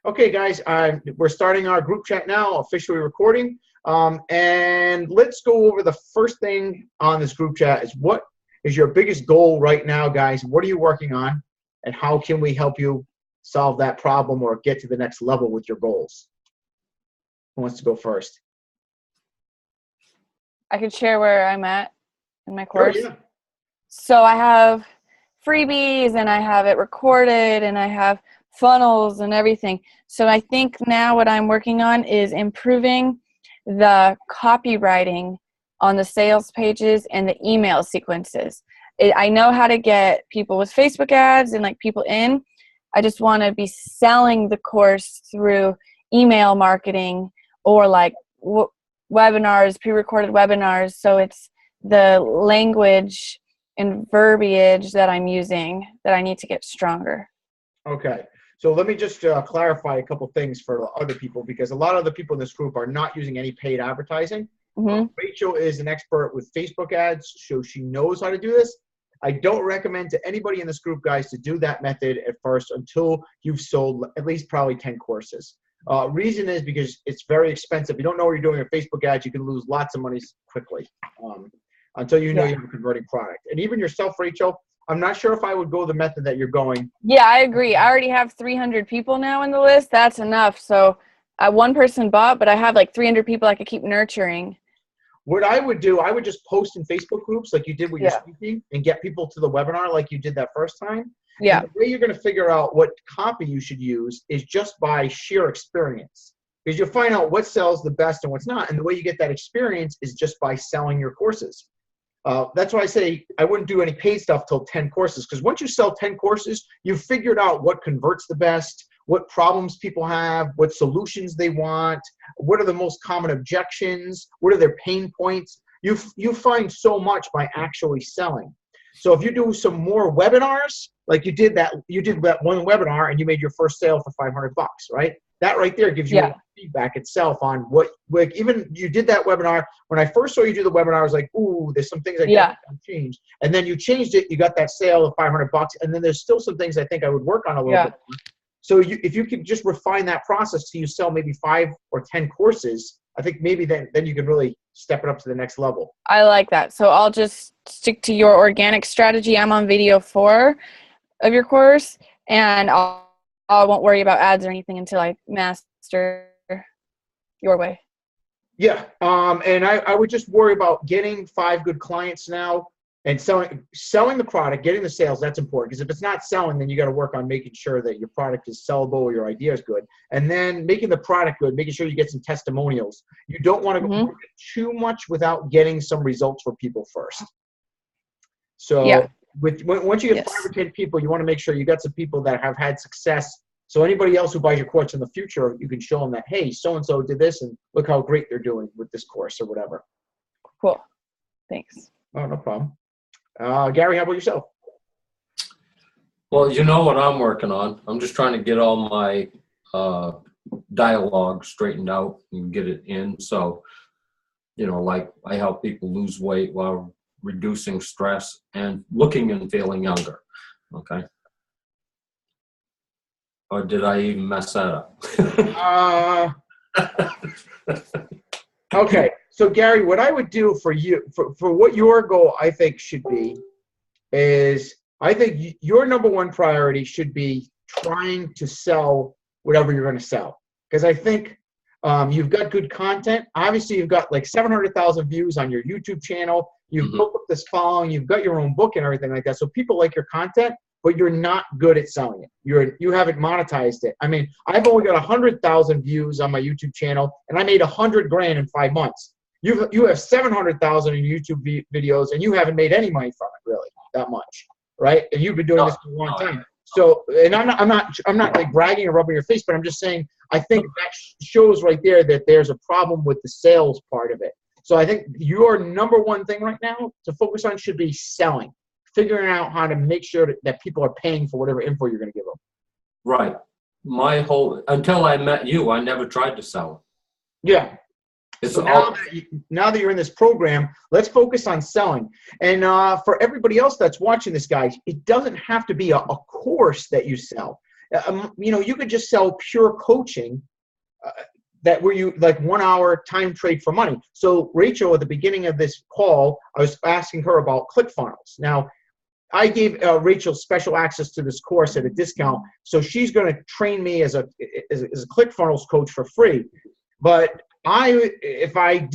Okay, guys, we're starting our group chat now, officially recording. And let's go over the first thing on this group chat is what is your biggest goal right now, guys? What are you working on? And how can we help you solve that problem or get to the next level with your goals? Who wants to go first? I could share where I'm at in my course. Sure, yeah. So I have freebies and I have it recorded and I have funnels and everything. So I think now what I'm working on is improving the copywriting on the sales pages and the email sequences. I know how to get people with Facebook ads and like people in. I just want to be selling the course through email marketing or like webinars, pre-recorded webinars. So it's the language and verbiage that I'm using that I need to get stronger. Okay. So let me just clarify a couple things for other people, because a lot of the people in this group are not using any paid advertising. Rachel is an expert with Facebook ads, so she knows how to do this. I don't recommend to anybody in this group, guys, to do that method at first until you've sold at least probably 10 courses. Reason is because it's very expensive. You don't know what you're doing with Facebook ads, you can lose lots of money quickly until you know you have a converting product. And even yourself, Rachel, I'm not sure if I would go the method that you're going. Yeah, I agree. I already have 300 people now in the list. That's enough. So one person bought, but I have like 300 people I could keep nurturing. What I would do, I would just post in Facebook groups like you did with your speaking and get people to the webinar like you did that first time. Yeah. And the way you're going to figure out what copy you should use is just by sheer experience, because you'll find out what sells the best and what's not. And the way you get that experience is just by selling your courses. That's why I say I wouldn't do any paid stuff till 10 courses, because once you sell 10 courses, you've figured out what converts the best, what problems people have, what solutions they want, what are the most common objections, what are their pain points. You find so much by actually selling. So if you do some more webinars, like you did that one webinar and you made your first sale for $500, right? That right there gives you feedback itself on what, like, even you did that webinar. When I first saw you do the webinar, I was like, ooh, there's some things I can change. And then you changed it, you got that sale of $500, and then there's still some things I think I would work on a little bit more. So if you could just refine that process till you sell maybe 5 or 10 courses, I think maybe then you can really step it up to the next level. I like that. So I'll just stick to your organic strategy. I'm on video 4 of your course, and I won't worry about ads or anything until I master your way. Yeah, and I would just worry about getting 5 good clients now and selling the product, getting the sales. That's important, because if it's not selling, then you got to work on making sure that your product is sellable or your idea is good, and then making the product good, making sure you get some testimonials. You don't want to go too much without getting some results for people first. So once you get 5 or 10 people, you want to make sure you got some people that have had success. So anybody else who buys your course in the future, you can show them that, hey, so-and-so did this and look how great they're doing with this course or whatever. Cool. Thanks. Oh, no problem. Gary, how about yourself? Well, you know what I'm working on. I'm just trying to get all my dialogue straightened out and get it in. So, you know, like I help people lose weight while reducing stress and looking and feeling younger. Okay. Or did I even mess that up? Okay. So Gary, what I would do for you, for what your goal I think should be, is I think your number one priority should be trying to sell whatever you're going to sell. Because I think you've got good content. Obviously, you've got like 700,000 views on your YouTube channel. You've built up this following. You've got your own book and everything like that. So people like your content, but you're not good at selling it. You haven't monetized it. I mean, I've only got 100,000 views on my YouTube channel, and I made $100,000 in 5 months. You have 700,000 in YouTube videos, and you haven't made any money from it, really, that much, right? And you've been doing this for a long time. So, and I'm not like bragging or rubbing your face, but I'm just saying I think that shows right there that there's a problem with the sales part of it. So I think your number one thing right now to focus on should be selling, figuring out how to make sure that people are paying for whatever info you're going to give them. Right. Until I met you, I never tried to sell. Yeah. So now that you're in this program, let's focus on selling. And for everybody else that's watching this, guys, it doesn't have to be a course that you sell. You could just sell pure coaching that where you like 1 hour time trade for money. So Rachel, at the beginning of this call, I was asking her about ClickFunnels. Now, I gave Rachel special access to this course at a discount, so she's going to train me as a ClickFunnels coach for free. But if I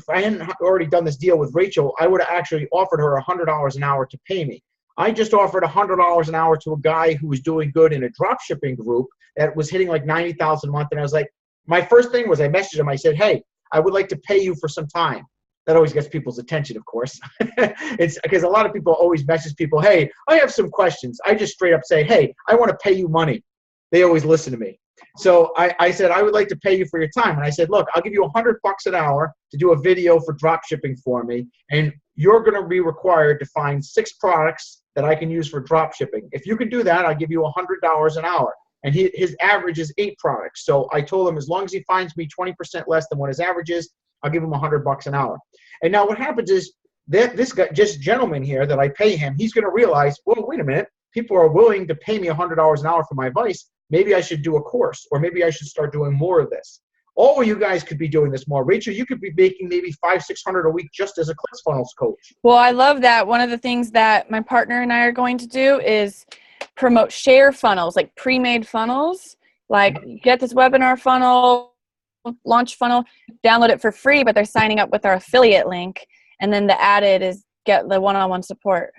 hadn't already done this deal with Rachel, I would have actually offered her $100 an hour to pay me. I just offered $100 an hour to a guy who was doing good in a drop shipping group that was hitting like 90,000 a month, and I was like, my first thing was I messaged him. I said, hey, I would like to pay you for some time. That always gets people's attention, of course. It's because a lot of people always message people, hey, I have some questions. I just straight up say, hey, I want to pay you money. They always listen to me. So I said, I would like to pay you for your time. And I said, look, I'll give you $100 an hour to do a video for drop shipping for me. And you're going to be required to find 6 products that I can use for drop shipping. If you can do that, I'll give you $100 an hour. And his average is 8 products. So I told him as long as he finds me 20% less than what his average is, I'll give him $100 an hour. And now what happens is that this guy, just gentleman here that I pay him, he's going to realize, well, wait a minute, people are willing to pay me $100 an hour for my advice. Maybe I should do a course, or maybe I should start doing more of this. All of you guys could be doing this more. Rachel, you could be making maybe $500-600 a week just as a ClickFunnels coach. Well, I love that. One of the things that my partner and I are going to do is promote share funnels, like pre-made funnels. Like, get this webinar funnel, launch funnel, download it for free, but they're signing up with our affiliate link. And then the added is get the one-on-one support.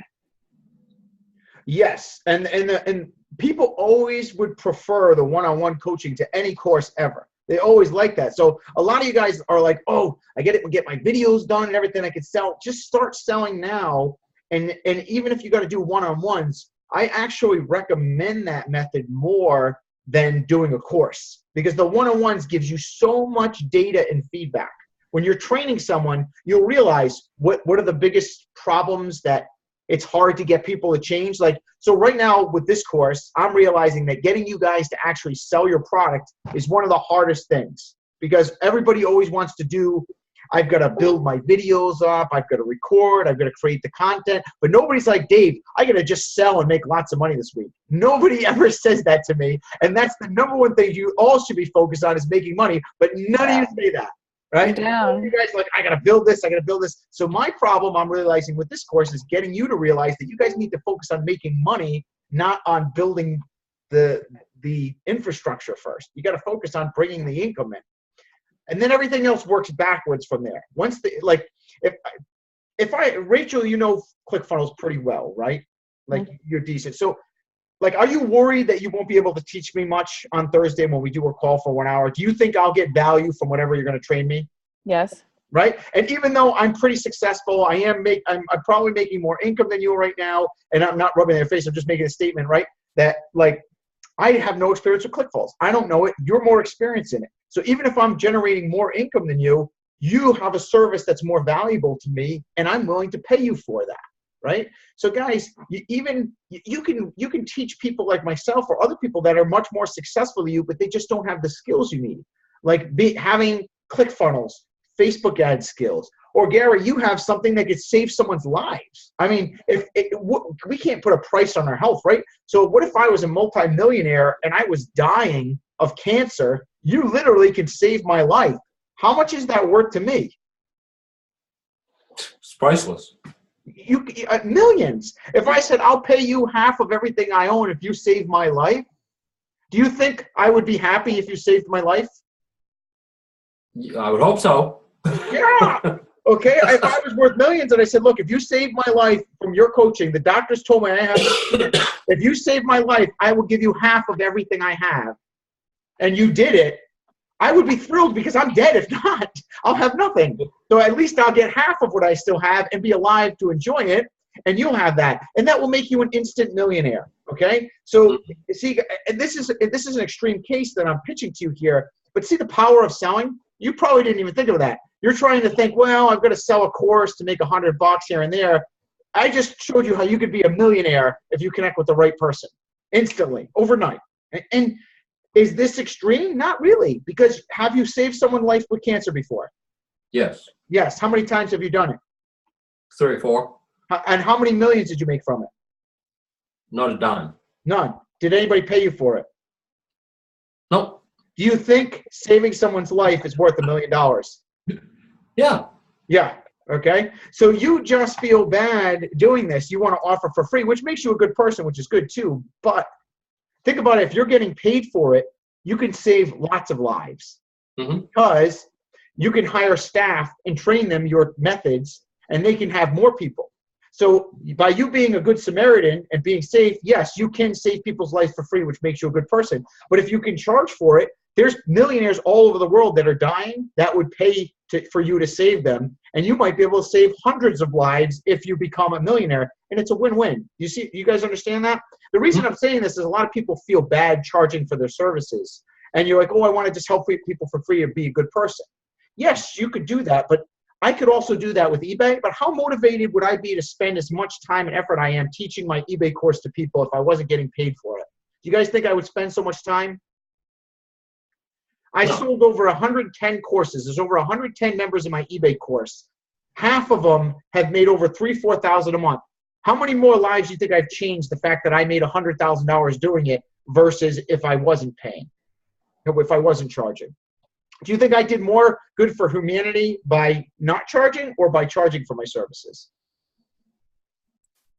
Yes. And people always would prefer the one-on-one coaching to any course ever. They always like that. So a lot of you guys are like, oh, I get my videos done and everything I can sell. Just start selling now. And even if you got to do one-on-ones, I actually recommend that method more than doing a course, because the one-on-ones gives you so much data and feedback. When you're training someone, you'll realize what are the biggest problems that it's hard to get people to change. Like, so right now with this course, I'm realizing that getting you guys to actually sell your product is one of the hardest things, because everybody always wants to do, I've got to build my videos up, I've got to record, I've got to create the content, but nobody's like, Dave, I got to just sell and make lots of money this week. Nobody ever says that to me, and that's the number one thing you all should be focused on, is making money, but none of you say that, right? You guys are like, I got to build this, I got to build this. So my problem I'm realizing with this course is getting you to realize that you guys need to focus on making money, not on building the infrastructure first. You got to focus on bringing the income in. And then everything else works backwards from there. Once Rachel, you know ClickFunnels pretty well, right? Like, you're decent. So, like, are you worried that you won't be able to teach me much on Thursday when we do a call for 1 hour? Do you think I'll get value from whatever you're going to train me? Yes. Right? And even though I'm pretty successful, I'm probably making more income than you right now, and I'm not rubbing their face, I'm just making a statement, right? That, like, I have no experience with ClickFunnels. I don't know it. You're more experienced in it. So even if I'm generating more income than you, you have a service that's more valuable to me, and I'm willing to pay you for that, right? So guys, you can teach people like myself or other people that are much more successful than you, but they just don't have the skills you need. Like having ClickFunnels, Facebook ad skills. Or Gary, you have something that could save someone's lives. I mean, we can't put a price on our health, right? So what if I was a multimillionaire and I was dying of cancer? You literally could save my life. How much is that worth to me? It's priceless. Millions. If I said, I'll pay you half of everything I own if you save my life, do you think I would be happy if you saved my life? I would hope so. Yeah. Okay, if I was worth millions and I said, look, if you save my life from your coaching, the doctors told me I have, if you save my life, I will give you half of everything I have, and you did it, I would be thrilled, because I'm dead. If not, I'll have nothing. So at least I'll get half of what I still have and be alive to enjoy it, and you'll have that. And that will make you an instant millionaire, okay? So see, this is an extreme case that I'm pitching to you here, but see the power of selling? You probably didn't even think of that. You're trying to think, well, I've got to sell a course to make $100 here and there. I just showed you how you could be a millionaire if you connect with the right person instantly, overnight. And is this extreme? Not really, because have you saved someone's life with cancer before? Yes. Yes. How many times have you done it? 3 or 4. And how many millions did you make from it? Not a dime. None. Did anybody pay you for it? Do you think saving someone's life is worth $1 million? Yeah. Yeah. Okay. So you just feel bad doing this. You want to offer for free, which makes you a good person, which is good too. But think about it. If you're getting paid for it, you can save lots of lives because you can hire staff and train them your methods, and they can have more people. So by you being a good Samaritan and being safe, yes, you can save people's lives for free, which makes you a good person. But if you can charge for it, there's millionaires all over the world that are dying that would pay for you to save them. And you might be able to save hundreds of lives if you become a millionaire. And it's a win-win. You guys understand that? The reason I'm saying this is a lot of people feel bad charging for their services. And you're like, oh, I want to just help people for free and be a good person. Yes, you could do that, but I could also do that with eBay. But how motivated would I be to spend as much time and effort I am teaching my eBay course to people if I wasn't getting paid for it? Do you guys think I would spend so much time? I sold over 110 courses. There's over 110 members in my eBay course. Half of them have made over $3,000-$4,000 a month. How many more lives do you think I've changed the fact that I made $100,000 doing it versus if I wasn't paying, if I wasn't charging? Do you think I did more good for humanity by not charging or by charging for my services?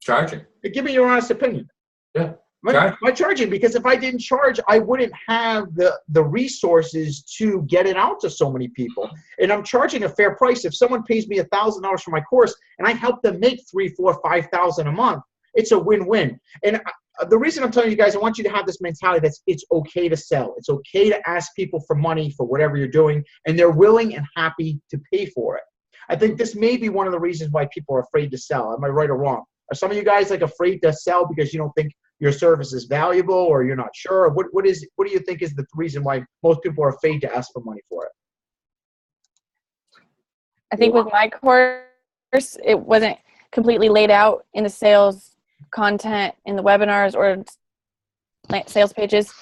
Charging. Give me your honest opinion. Yeah. By charging, because if I didn't charge, I wouldn't have the resources to get it out to so many people. And I'm charging a fair price. If someone pays me $1,000 for my course and I help them make $3,000, $4,000, $5,000 a month, it's a win-win. And the reason I'm telling you guys, I want you to have this mentality that it's okay to sell. It's okay to ask people for money for whatever you're doing, and they're willing and happy to pay for it. I think this may be one of the reasons why people are afraid to sell. Am I right or wrong? Are some of you guys like afraid to sell because you don't think your service is valuable, or you're not sure? What do you think is the reason why most people are afraid to ask for money for it? I think with my course, it wasn't completely laid out in the sales content in the webinars or sales pages,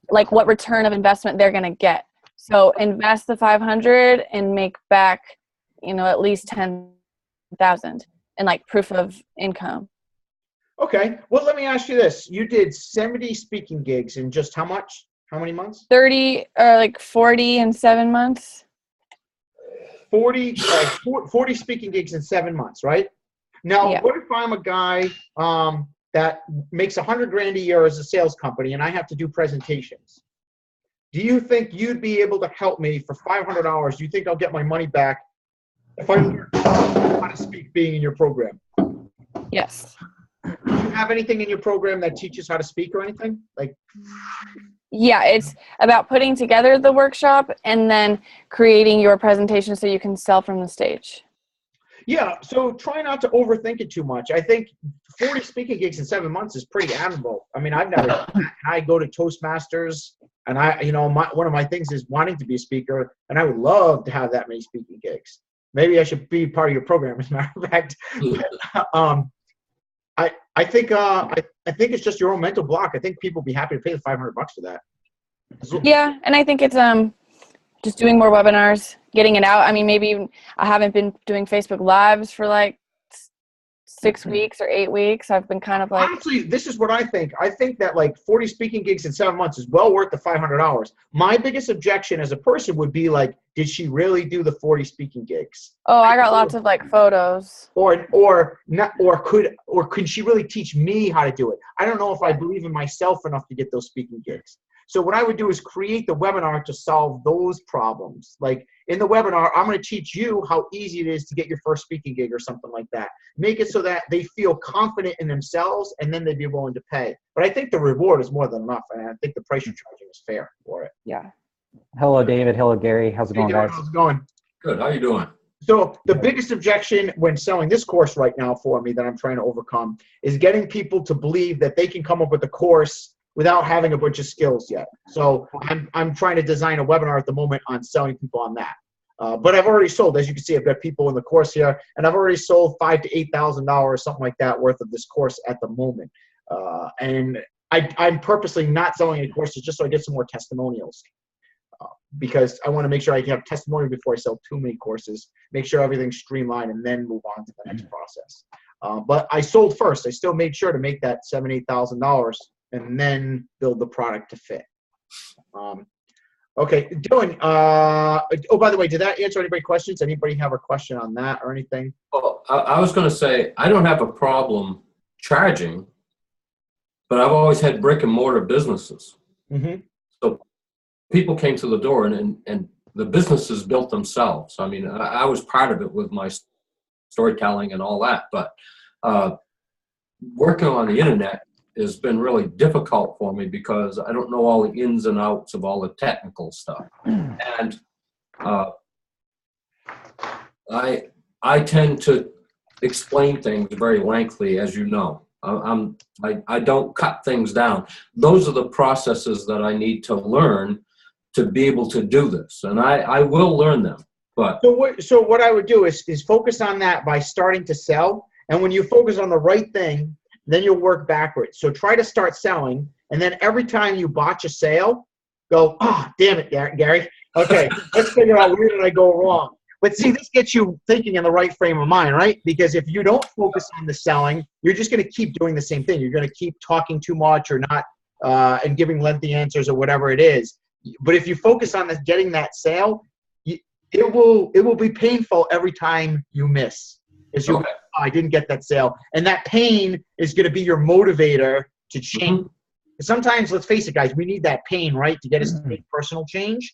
like what return of investment they're going to get. So invest the 500 and make back, at least 10,000 in like proof of income. Okay. Well, let me ask you this. You did 70 speaking gigs in just how much? How many months? 30 or like 40 in 7 months. 40 speaking gigs in 7 months, right? Now, What if I'm a guy that makes $100,000 a year as a sales company and I have to do presentations? Do you think you'd be able to help me for $500? Do you think I'll get my money back if I learn how to speak being in your program? Yes. Do you have anything in your program that teaches how to speak or anything? Yeah, it's about putting together the workshop and then creating your presentation so you can sell from the stage. Yeah, so try not to overthink it too much. I think 40 speaking gigs in 7 months is pretty admirable. I mean, I've never done that. I go to Toastmasters, and one of my things is wanting to be a speaker, and I would love to have that many speaking gigs. Maybe I should be part of your program, as a matter of fact. I think it's just your own mental block. I think people would be happy to pay the $500 for that. Yeah, and I think it's just doing more webinars, getting it out. I mean, maybe I haven't been doing Facebook Lives for like 6 weeks or 8 weeks. I've been kind of like... Honestly, this is what I think. I think that like 40 speaking gigs in 7 months is well worth the $500. My biggest objection as a person would be like, did she really do the 40 speaking gigs? Oh, I got lots of like photos. Or could she really teach me how to do it? I don't know if I believe in myself enough to get those speaking gigs. So what I would do is create the webinar to solve those problems. Like in the webinar, I'm going to teach you how easy it is to get your first speaking gig or something like that. Make it so that they feel confident in themselves, and then they'd be willing to pay. But I think the reward is more than enough, and I think the price you're charging is fair for it. Yeah. Hello, David. Hello, Gary. How's it going, guys? How's it going? Good. How you doing? So the biggest objection when selling this course right now for me that I'm trying to overcome is getting people to believe that they can come up with a course without having a bunch of skills yet. So I'm trying to design a webinar at the moment on selling people on that. But I've already sold, as you can see, I've got people in the course here, and I've already sold $5,000 to $8,000, something like that, worth of this course at the moment. And I'm purposely not selling any courses just so I get some more testimonials. Because I want to make sure I can have testimony before I sell too many courses, make sure everything's streamlined, and then move on to the next process. But I sold first. I still made sure to make that $7,000 to $8,000 and then build the product to fit. Okay, Dylan, oh, by the way, did that answer anybody's questions? Anybody have a question on that or anything? Well, I was going to say, I don't have a problem charging, but I've always had brick and mortar businesses. Mm-hmm. So people came to the door and the businesses built themselves. I mean, I was part of it with my storytelling and all that, but working on the internet has been really difficult for me because I don't know all the ins and outs of all the technical stuff. And I tend to explain things very lengthily, as you know. I don't cut things down. Those are the processes that I need to learn to be able to do this, and I will learn them. But So what I would do is focus on that by starting to sell, and when you focus on the right thing, then you'll work backwards. So try to start selling, and then every time you botch a sale, go, damn it, Gary. Okay, let's figure out where did I go wrong. But see, this gets you thinking in the right frame of mind, right? Because if you don't focus on the selling, you're just going to keep doing the same thing. You're going to keep talking too much or not and giving lengthy answers or whatever it is. But if you focus on getting that sale, it will be painful every time you miss. Okay. I didn't get that sale. And that pain is going to be your motivator to change. Mm-hmm. Sometimes, let's face it, guys, we need that pain, right, to get us to make personal change.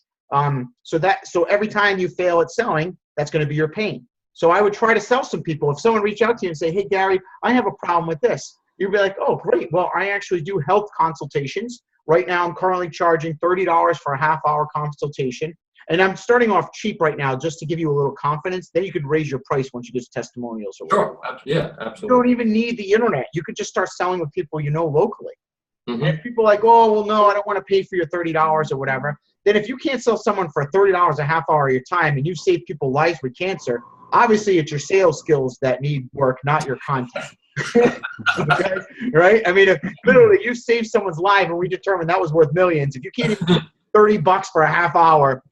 So every time you fail at selling, that's going to be your pain. So I would try to sell some people. If someone reached out to you and say, hey, Gary, I have a problem with this. You'd be like, oh, great. Well, I actually do health consultations. Right now, I'm currently charging $30 for a half-hour consultation. And I'm starting off cheap right now just to give you a little confidence. Then you could raise your price once you get testimonials. Or sure. Yeah, absolutely. You don't even need the internet. You could just start selling with people you know locally. Mm-hmm. And if people are like, oh, well, no, I don't want to pay for your $30 or whatever. Then if you can't sell someone for $30 a half hour of your time and you save people lives with cancer, obviously it's your sales skills that need work, not your content. Okay? Right? I mean, if literally you saved someone's life and we determined that was worth millions, if you can't even get $30 for a half hour,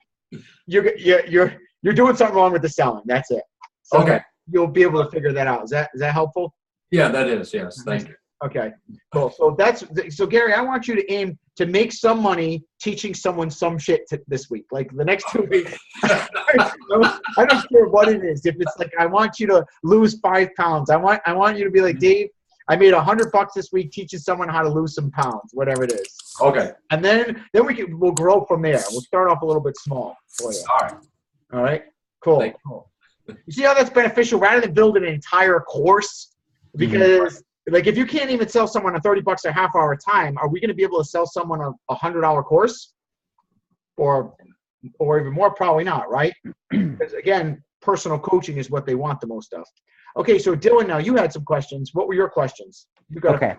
you're doing something wrong with the selling. That's it. So okay. You'll be able to figure that out. Is that helpful? Yeah, that is. Yes. Thank you. Okay, cool. So Gary, I want you to aim to make some money teaching someone some shit this week. Like the next 2 weeks, I don't care what it is. If it's like, I want you to lose 5 pounds. I want you to be like, Dave, I made $100 this week teaching someone how to lose some pounds, whatever it is. Okay. And then we'll grow from there. We'll start off a little bit small for you. All right. Cool. You see how that's beneficial rather than building an entire course? Because like if you can't even sell someone a $30 a half hour time, are we going to be able to sell someone a $100 course? Or even more? Probably not, right? Because again, personal coaching is what they want the most of. Okay, so Dylan, now you had some questions. What were your questions? Okay.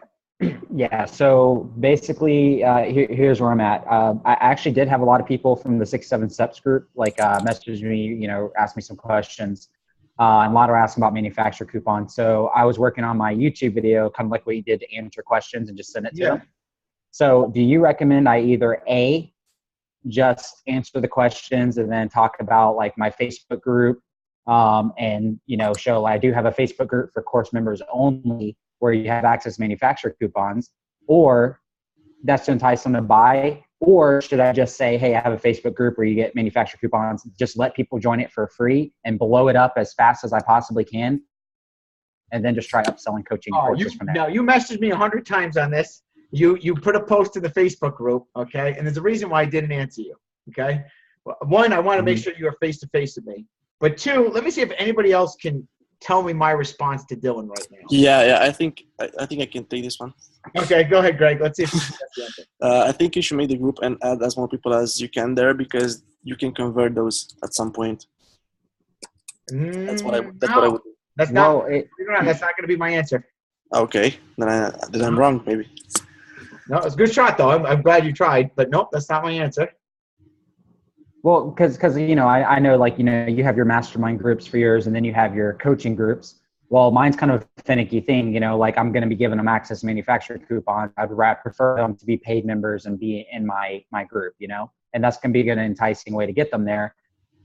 Yeah, so basically, here's where I'm at. I actually did have a lot of people from the 6-7 Steps group, message me, ask me some questions. And a lot are asking about manufacturer coupons. So I was working on my YouTube video, kind of like what you did to answer questions and just send it to them. So do you recommend I either A, just answer the questions and then talk about like my Facebook group and, show I do have a Facebook group for course members only where you have access to manufacturer coupons, or that's to entice them to buy? Or should I just say, hey, I have a Facebook group where you get manufacturer coupons, just let people join it for free and blow it up as fast as I possibly can, and then just try upselling coaching courses from there? Now, you messaged me 100 times on this. You put a post in the Facebook group, okay? And there's a reason why I didn't answer you, okay? One, I want to make sure you are face-to-face with me. But two, let me see if anybody else can tell me my response to Dylan right now. Yeah, I think I can take this one. Okay, go ahead, Greg. Let's see if you can get the answer. I think you should make the group and add as more people as you can there because you can convert those at some point. That's what I would do. That's not going to be my answer. Okay, then I'm wrong, maybe. No, it's a good shot, though. I'm glad you tried, but nope, that's not my answer. Well, because I know you have your mastermind groups for yours, and then you have your coaching groups. Well, mine's kind of a finicky thing, I'm going to be giving them access to manufacturer coupons. I'd prefer them to be paid members and be in my group, and that's going to be an enticing way to get them there.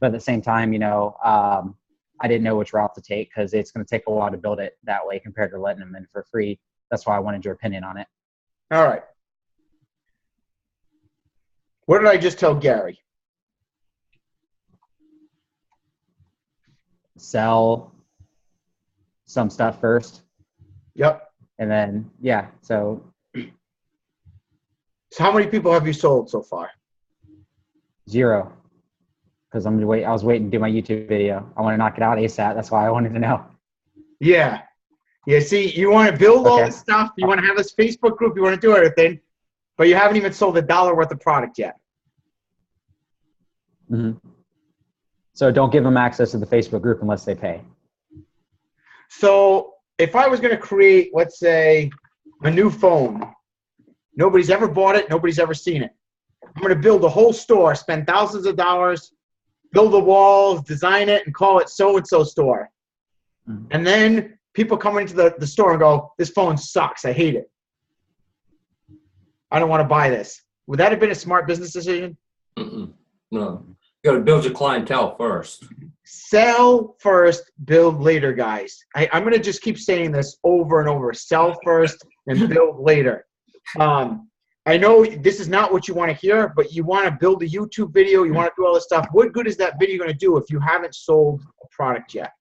But at the same time, I didn't know which route to take because it's going to take a while to build it that way compared to letting them in for free. That's why I wanted your opinion on it. All right. What did I just tell Gary? sell some stuff first, Yep. and then yeah. So So how many people have you sold so far? 0, because I was waiting to do my YouTube video. I want to knock it out ASAP. That's why I wanted to know. Yeah. Yeah, see, you want to build all Okay. this stuff. You want to have this Facebook group. You want to do everything. But you haven't even sold $1 worth of product yet. Mm-hmm. So don't give them access to the Facebook group unless they pay. So if I was going to create, let's say, a new phone, nobody's ever bought it, nobody's ever seen it. I'm going to build a whole store, spend thousands of dollars, build the walls, design it, and call it so-and-so store. Mhm. And then people come into the store and go, this phone sucks. I hate it. I don't want to buy this. Would that have been a smart business decision? Mm-mm. No. You got to build your clientele first. Sell first, build later, guys. I'm going to just keep saying this over and over. Sell first and build later. I know this is not what you want to hear, but you want to build a YouTube video. You want to do all this stuff. What good is that video going to do if you haven't sold a product yet?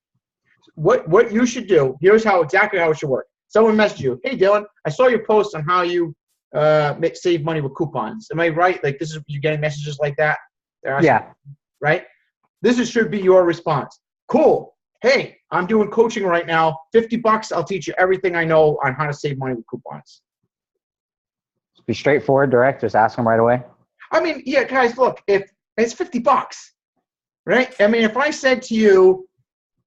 What you should do, here's exactly how it should work. Someone messaged you, hey, Dylan, I saw your post on how you save money with coupons. Am I right? Like you're getting messages like that? Yeah. Right? Should be your response. Cool. Hey, I'm doing coaching right now. $50. I'll teach you everything I know on how to save money with coupons. Be straightforward, direct. Just ask them right away. I mean, yeah, guys, look, if it's $50, right? I mean, if I said to you,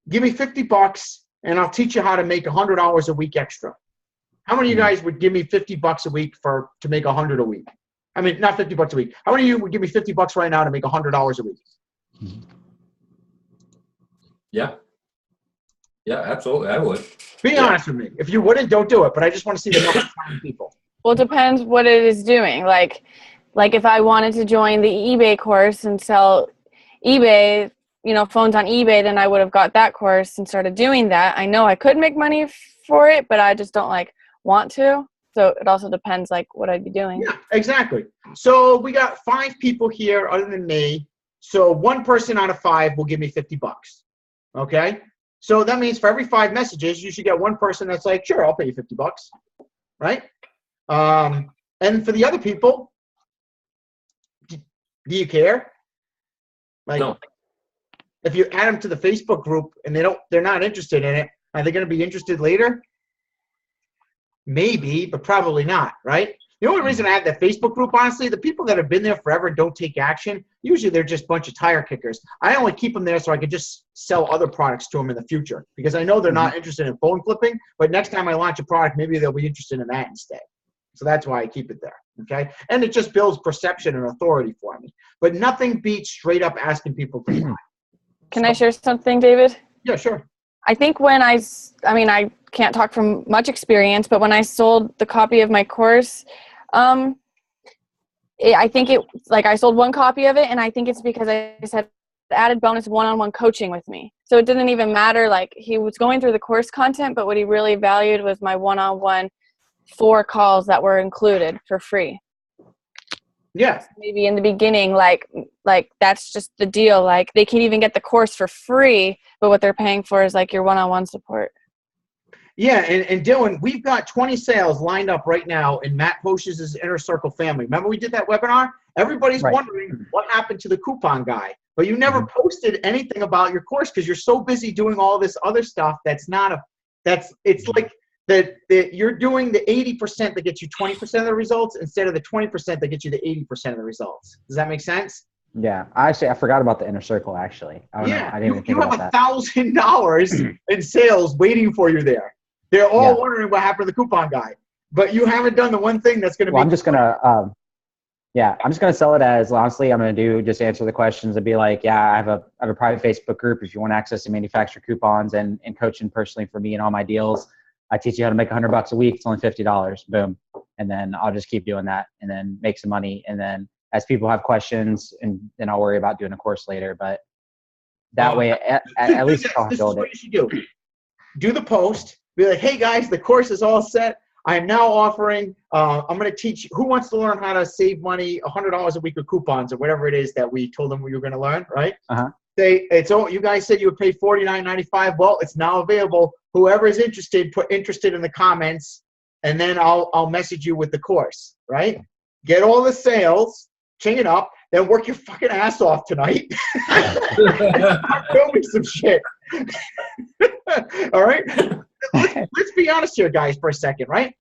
give me $50 and I'll teach you how to make $100 a week extra. How many of you guys would give me $50 a week to make $100 a week? I mean, not $50 a week. How many of you would give me $50 right now to make $100 a week? Yeah. Yeah, absolutely. I would. Be honest with me. If you wouldn't, don't do it. But I just want to see the number of people. Well, it depends what it is doing. Like if I wanted to join the eBay course and sell eBay, phones on eBay, then I would have got that course and started doing that. I know I could make money for it, but I just don't want to. So it also depends what I'd be doing. Yeah, exactly. So we got 5 people here other than me. So 1 person out of 5 will give me $50. Okay? So that means for every 5 messages, you should get 1 person that's like, sure, I'll pay you $50. Right? And for the other people, do you care? No. If you add them to the Facebook group and they're not interested in it, are they going to be interested later? Maybe, but probably not, right? The only reason I have that Facebook group, honestly, the people that have been there forever and don't take action, usually they're just a bunch of tire kickers. I only keep them there so I can just sell other products to them in the future because I know they're not interested in phone flipping, but next time I launch a product, maybe they'll be interested in that instead. So that's why I keep it there, okay? And it just builds perception and authority for me. But nothing beats straight up asking people for money. Can I share something, David? Yeah, sure. I think when I can't talk from much experience, but when I sold the copy of my course, I think I sold 1 copy of it, and I think it's because I said added bonus one-on-one coaching with me. So it didn't even matter, he was going through the course content, but what he really valued was my one-on-one 4 calls that were included for free. Yeah. Maybe in the beginning, that's just the deal. They can even get the course for free, but what they're paying for is your one-on-one support. Yeah, and Dylan, we've got 20 sales lined up right now in Matt Posh's Inner Circle family. Remember we did that webinar? Everybody's wondering what happened to the coupon guy, but you never posted anything about your course because you're so busy doing all this other stuff it's like that you're doing the 80% that gets you 20% of the results instead of the 20% that gets you the 80% of the results. Does that make sense? Yeah, I forgot about the Inner Circle. Actually, I didn't even think about that. You have $1,000 in sales waiting for you there. They're all wondering what happened to the coupon guy, but you haven't done the one thing that's going to be. I'm just gonna, I'm just gonna sell it as honestly. I'm gonna just answer the questions and be like, yeah, I have a private Facebook group if you want access to manufacturer coupons and coaching personally for me and all my deals. I teach you how to make $100 a week. It's only $50. Boom. And then I'll just keep doing that and then make some money. And then as people have questions, and then I'll worry about doing a course later. But that way, at least I'll build it. This is what you should do. Do the post. Be like, hey guys, the course is all set. I am now offering, I'm going to teach, who wants to learn how to save money, $100 a week with coupons or whatever it is that we told them we were going to learn, right? say it's all. You guys said you would pay $49.95. Well, it's now available. Whoever is interested, put interested in the comments, and then I'll message you with the course. Right? Get all the sales, chain it up, then work your fucking ass off tonight. Film me some shit. All right. Let's be honest here, guys, for a second, right?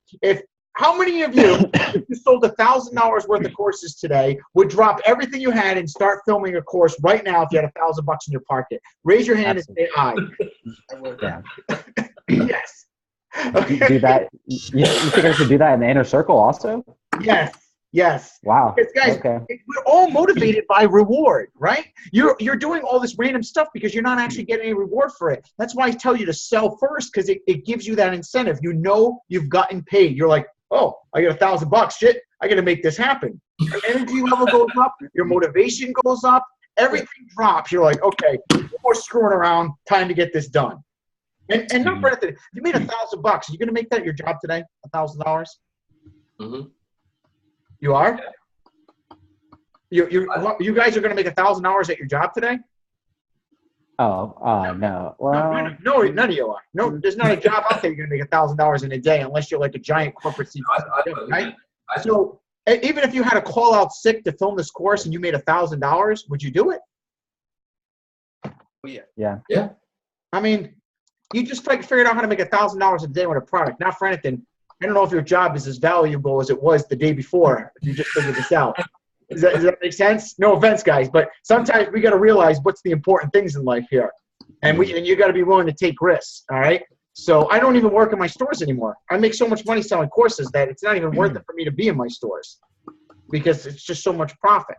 How many of you, if you sold $1,000 worth of courses today, would drop everything you had and start filming a course right now if you had $1,000 in your pocket? Raise your hand and say aye. Yeah. Yes. Do that. You think I should do that in the inner circle also? Yes. Yes. Wow. Because guys, Okay. we're all motivated by reward, right? You're doing all this random stuff because you're not actually getting any reward for it. That's why I tell you to sell first, because it gives you that incentive. You know you've gotten paid. You're like, oh, I got $1,000. Shit, I got to make this happen. Your energy level goes up. Your motivation goes up. Everything drops. You're like, okay, no more screwing around. Time to get this done. And not for anything. If you made $1,000, you're gonna make that your job today. $1,000. Mm-hmm. You are? You guys are going to make $1,000 at your job today? Oh, no. Well, No, none of you are. No, there's not a job out there you're going to make $1,000 in a day unless you're like a giant corporate CEO, right? So even if you had to call out sick to film this course and you made $1,000, would you do it? yeah. Yeah. I mean, you just figured out how to make $1,000 a day with a product, not for anything. I don't know if your job is as valuable as it was the day before. If you just figured this out. Does that make sense? No offense, guys, but sometimes we got to realize what's the important things in life here, and you got to be willing to take risks. All right. So I don't even work in my stores anymore. I make so much money selling courses that it's not even worth it for me to be in my stores because it's just so much profit.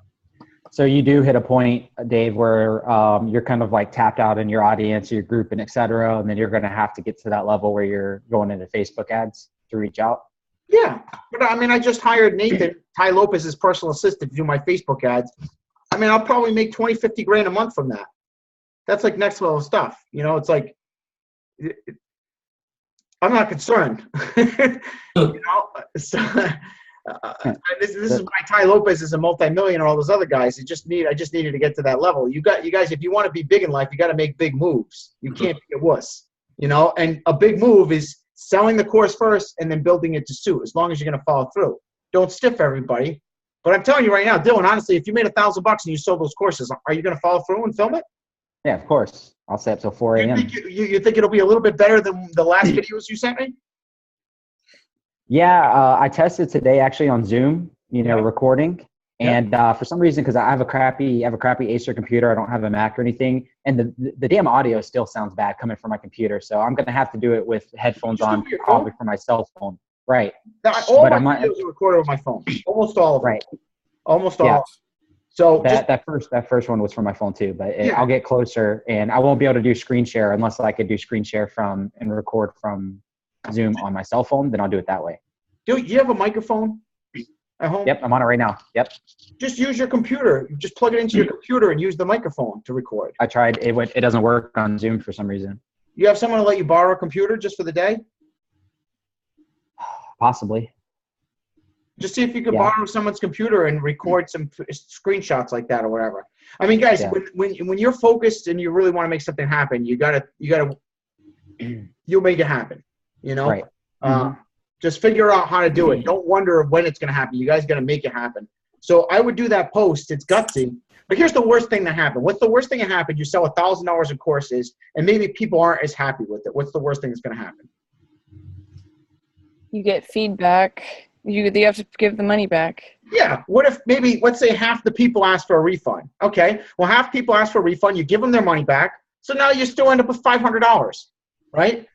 So you do hit a point, Dave, where you're kind of like tapped out in your audience, your group, and et cetera, and then you're going to have to get to that level where you're going into Facebook ads to reach out. Yeah, but I mean, I just hired Nathan, Ty Lopez's personal assistant, to do my Facebook ads. I mean, I'll probably make 20, 50 grand a month from that. That's like next level stuff. You know, it's like, I'm not concerned. You know, so, this is why Ty Lopez is a multi-millionaire. All those other guys, I just needed to get to that level. You guys, if you want to be big in life, you got to make big moves. You can't be a wuss. You know, and a big move is selling the course first and then building it to suit, as long as you're going to follow through. Don't stiff everybody. But I'm telling you right now, Dylan, honestly, if you made $1,000 and you sold those courses, are you going to follow through and film it? Yeah, of course. I'll stay up till 4 a.m. You think it'll be a little bit better than the last videos you sent me? Yeah, I tested today actually on Zoom, recording. And for some reason, because I have a crappy Acer computer, I don't have a Mac or anything, and the damn audio still sounds bad coming from my computer. So I'm gonna have to do it with headphones on, probably from my cell phone. Right. All my videos are recorded with my phone. Almost all of them. Right. Almost all. Yeah. So that first one was from my phone too, but I'll get closer, and I won't be able to do screen share unless I could do screen share and record from Zoom on my cell phone. Then I'll do it that way. Do you have a microphone at home? Yep, I'm on it right now. Yep. Just use your computer. Just plug it into your computer and use the microphone to record. I tried. It doesn't work on Zoom for some reason. You have someone to let you borrow a computer just for the day? Possibly. Just see if you could borrow someone's computer and record some screenshots like that or whatever. I mean, guys, when you're focused and you really want to make something happen, you'll make it happen. You know. Right. Just figure out how to do it. Don't wonder when it's going to happen. You guys got to make it happen. So I would do that post. It's gutsy. But here's the worst thing that happened. What's the worst thing that happened? You sell $1,000 in courses, and maybe people aren't as happy with it. What's the worst thing that's going to happen? You get feedback. You have to give the money back. Yeah. What if maybe, let's say half the people ask for a refund. Okay. Well, half people ask for a refund. You give them their money back. So now you still end up with $500, right?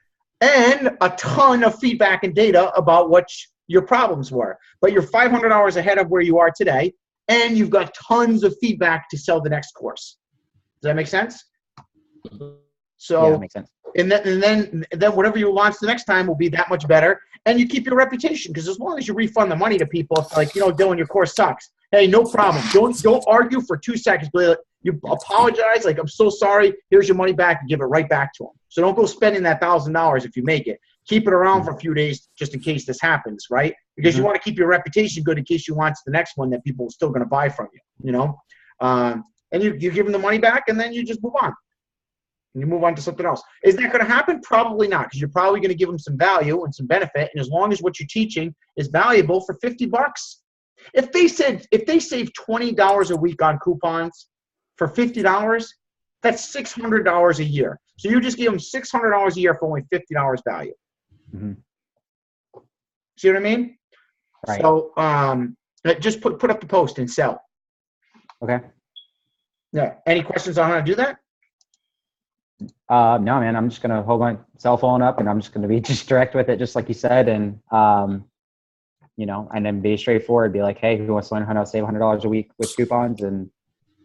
And a ton of feedback and data about what your problems were. But you're $500 ahead of where you are today, and you've got tons of feedback to sell the next course. Does that make sense? So, yeah, that makes sense. And then whatever you launch the next time will be that much better, and you keep your reputation, because as long as you refund the money to people, it's like, Dylan, your course sucks. Hey, no problem. Don't argue for 2 seconds. You apologize, like, I'm so sorry. Here's your money back, and give it right back to them. So don't go spending that $1,000 if you make it. Keep it around for a few days just in case this happens, right? Because you want to keep your reputation good in case you launch the next one that people are still going to buy from you. and you give them the money back, and then you just move on. And you move on to something else. Is that going to happen? Probably not, because you're probably going to give them some value and some benefit. And as long as what you're teaching is valuable for $50, if they save $20 a week on coupons for $50, that's $600 a year. So you just give them $600 a year for only $50 value. Mm-hmm. See what I mean? Right. So just put up the post and sell. Okay. Yeah. Any questions on how to do that? No, man, I'm just going to hold my cell phone up and I'm just going to be just direct with it, just like you said. And, you know, and then be straightforward, be like, hey, who wants to learn how to save $100 a week with coupons and,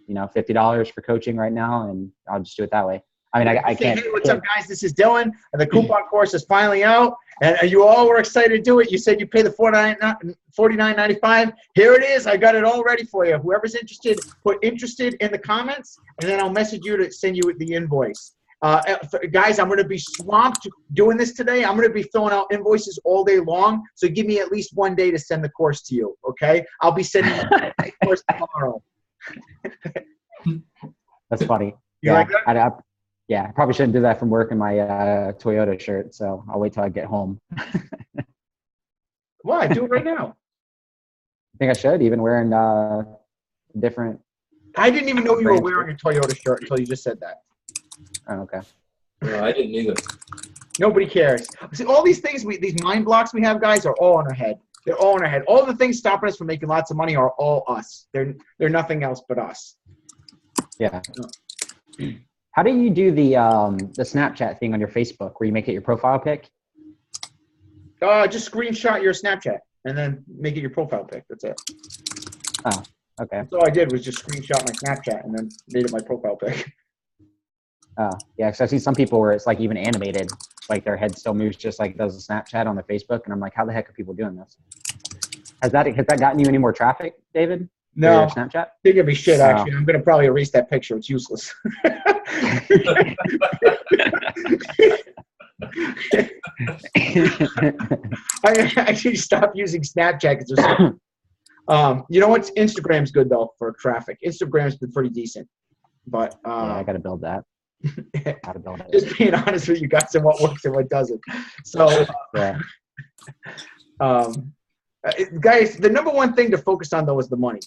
you know, $50 for coaching right now. And I'll just do it that way. I mean, I can't. Hey, what's up, guys? This is Dylan. And the coupon course is finally out. And you all were excited to do it. You said you pay the $49.95. Here it is. I got it all ready for you. Whoever's interested, put interested in the comments, and then I'll message you to send you the invoice. Guys, I'm going to be swamped doing this today. I'm going to be filling out invoices all day long. So give me at least one day to send the course to you. Okay? I'll be sending the course tomorrow. That's funny. You yeah, like that? I probably shouldn't do that from work in my Toyota shirt. So I'll wait till I get home. Why? Do it right now. I think I should, even wearing different. I didn't even know you were wearing a Toyota shirt until you just said that. Oh, okay. No, I didn't either. Nobody cares. See, all these things, these mind blocks we have, guys, are all in our head. They're all in our head. All the things stopping us from making lots of money are all us. They're nothing else but us. Yeah. How do you do the Snapchat thing on your Facebook where you make it your profile pic? Just screenshot your Snapchat and then make it your profile pic. That's it. Oh, okay. That's all I did was just screenshot my Snapchat and then made it my profile pic. Oh, yeah, because I see some people where it's like even animated, like their head still moves just like it does a Snapchat on their Facebook, and I'm like, how the heck are people doing this? Has that gotten you any more traffic, David? No, your Snapchat? They give me shit, actually. I'm going to probably erase that picture. It's useless. I actually stopped using Snapchat because you know what? Instagram's good, though, for traffic. Instagram's been pretty decent. But yeah, I got to build that. How to build it. Just being honest with you guys and what works and what doesn't. So, yeah. Guys, the number one thing to focus on, though, is the money.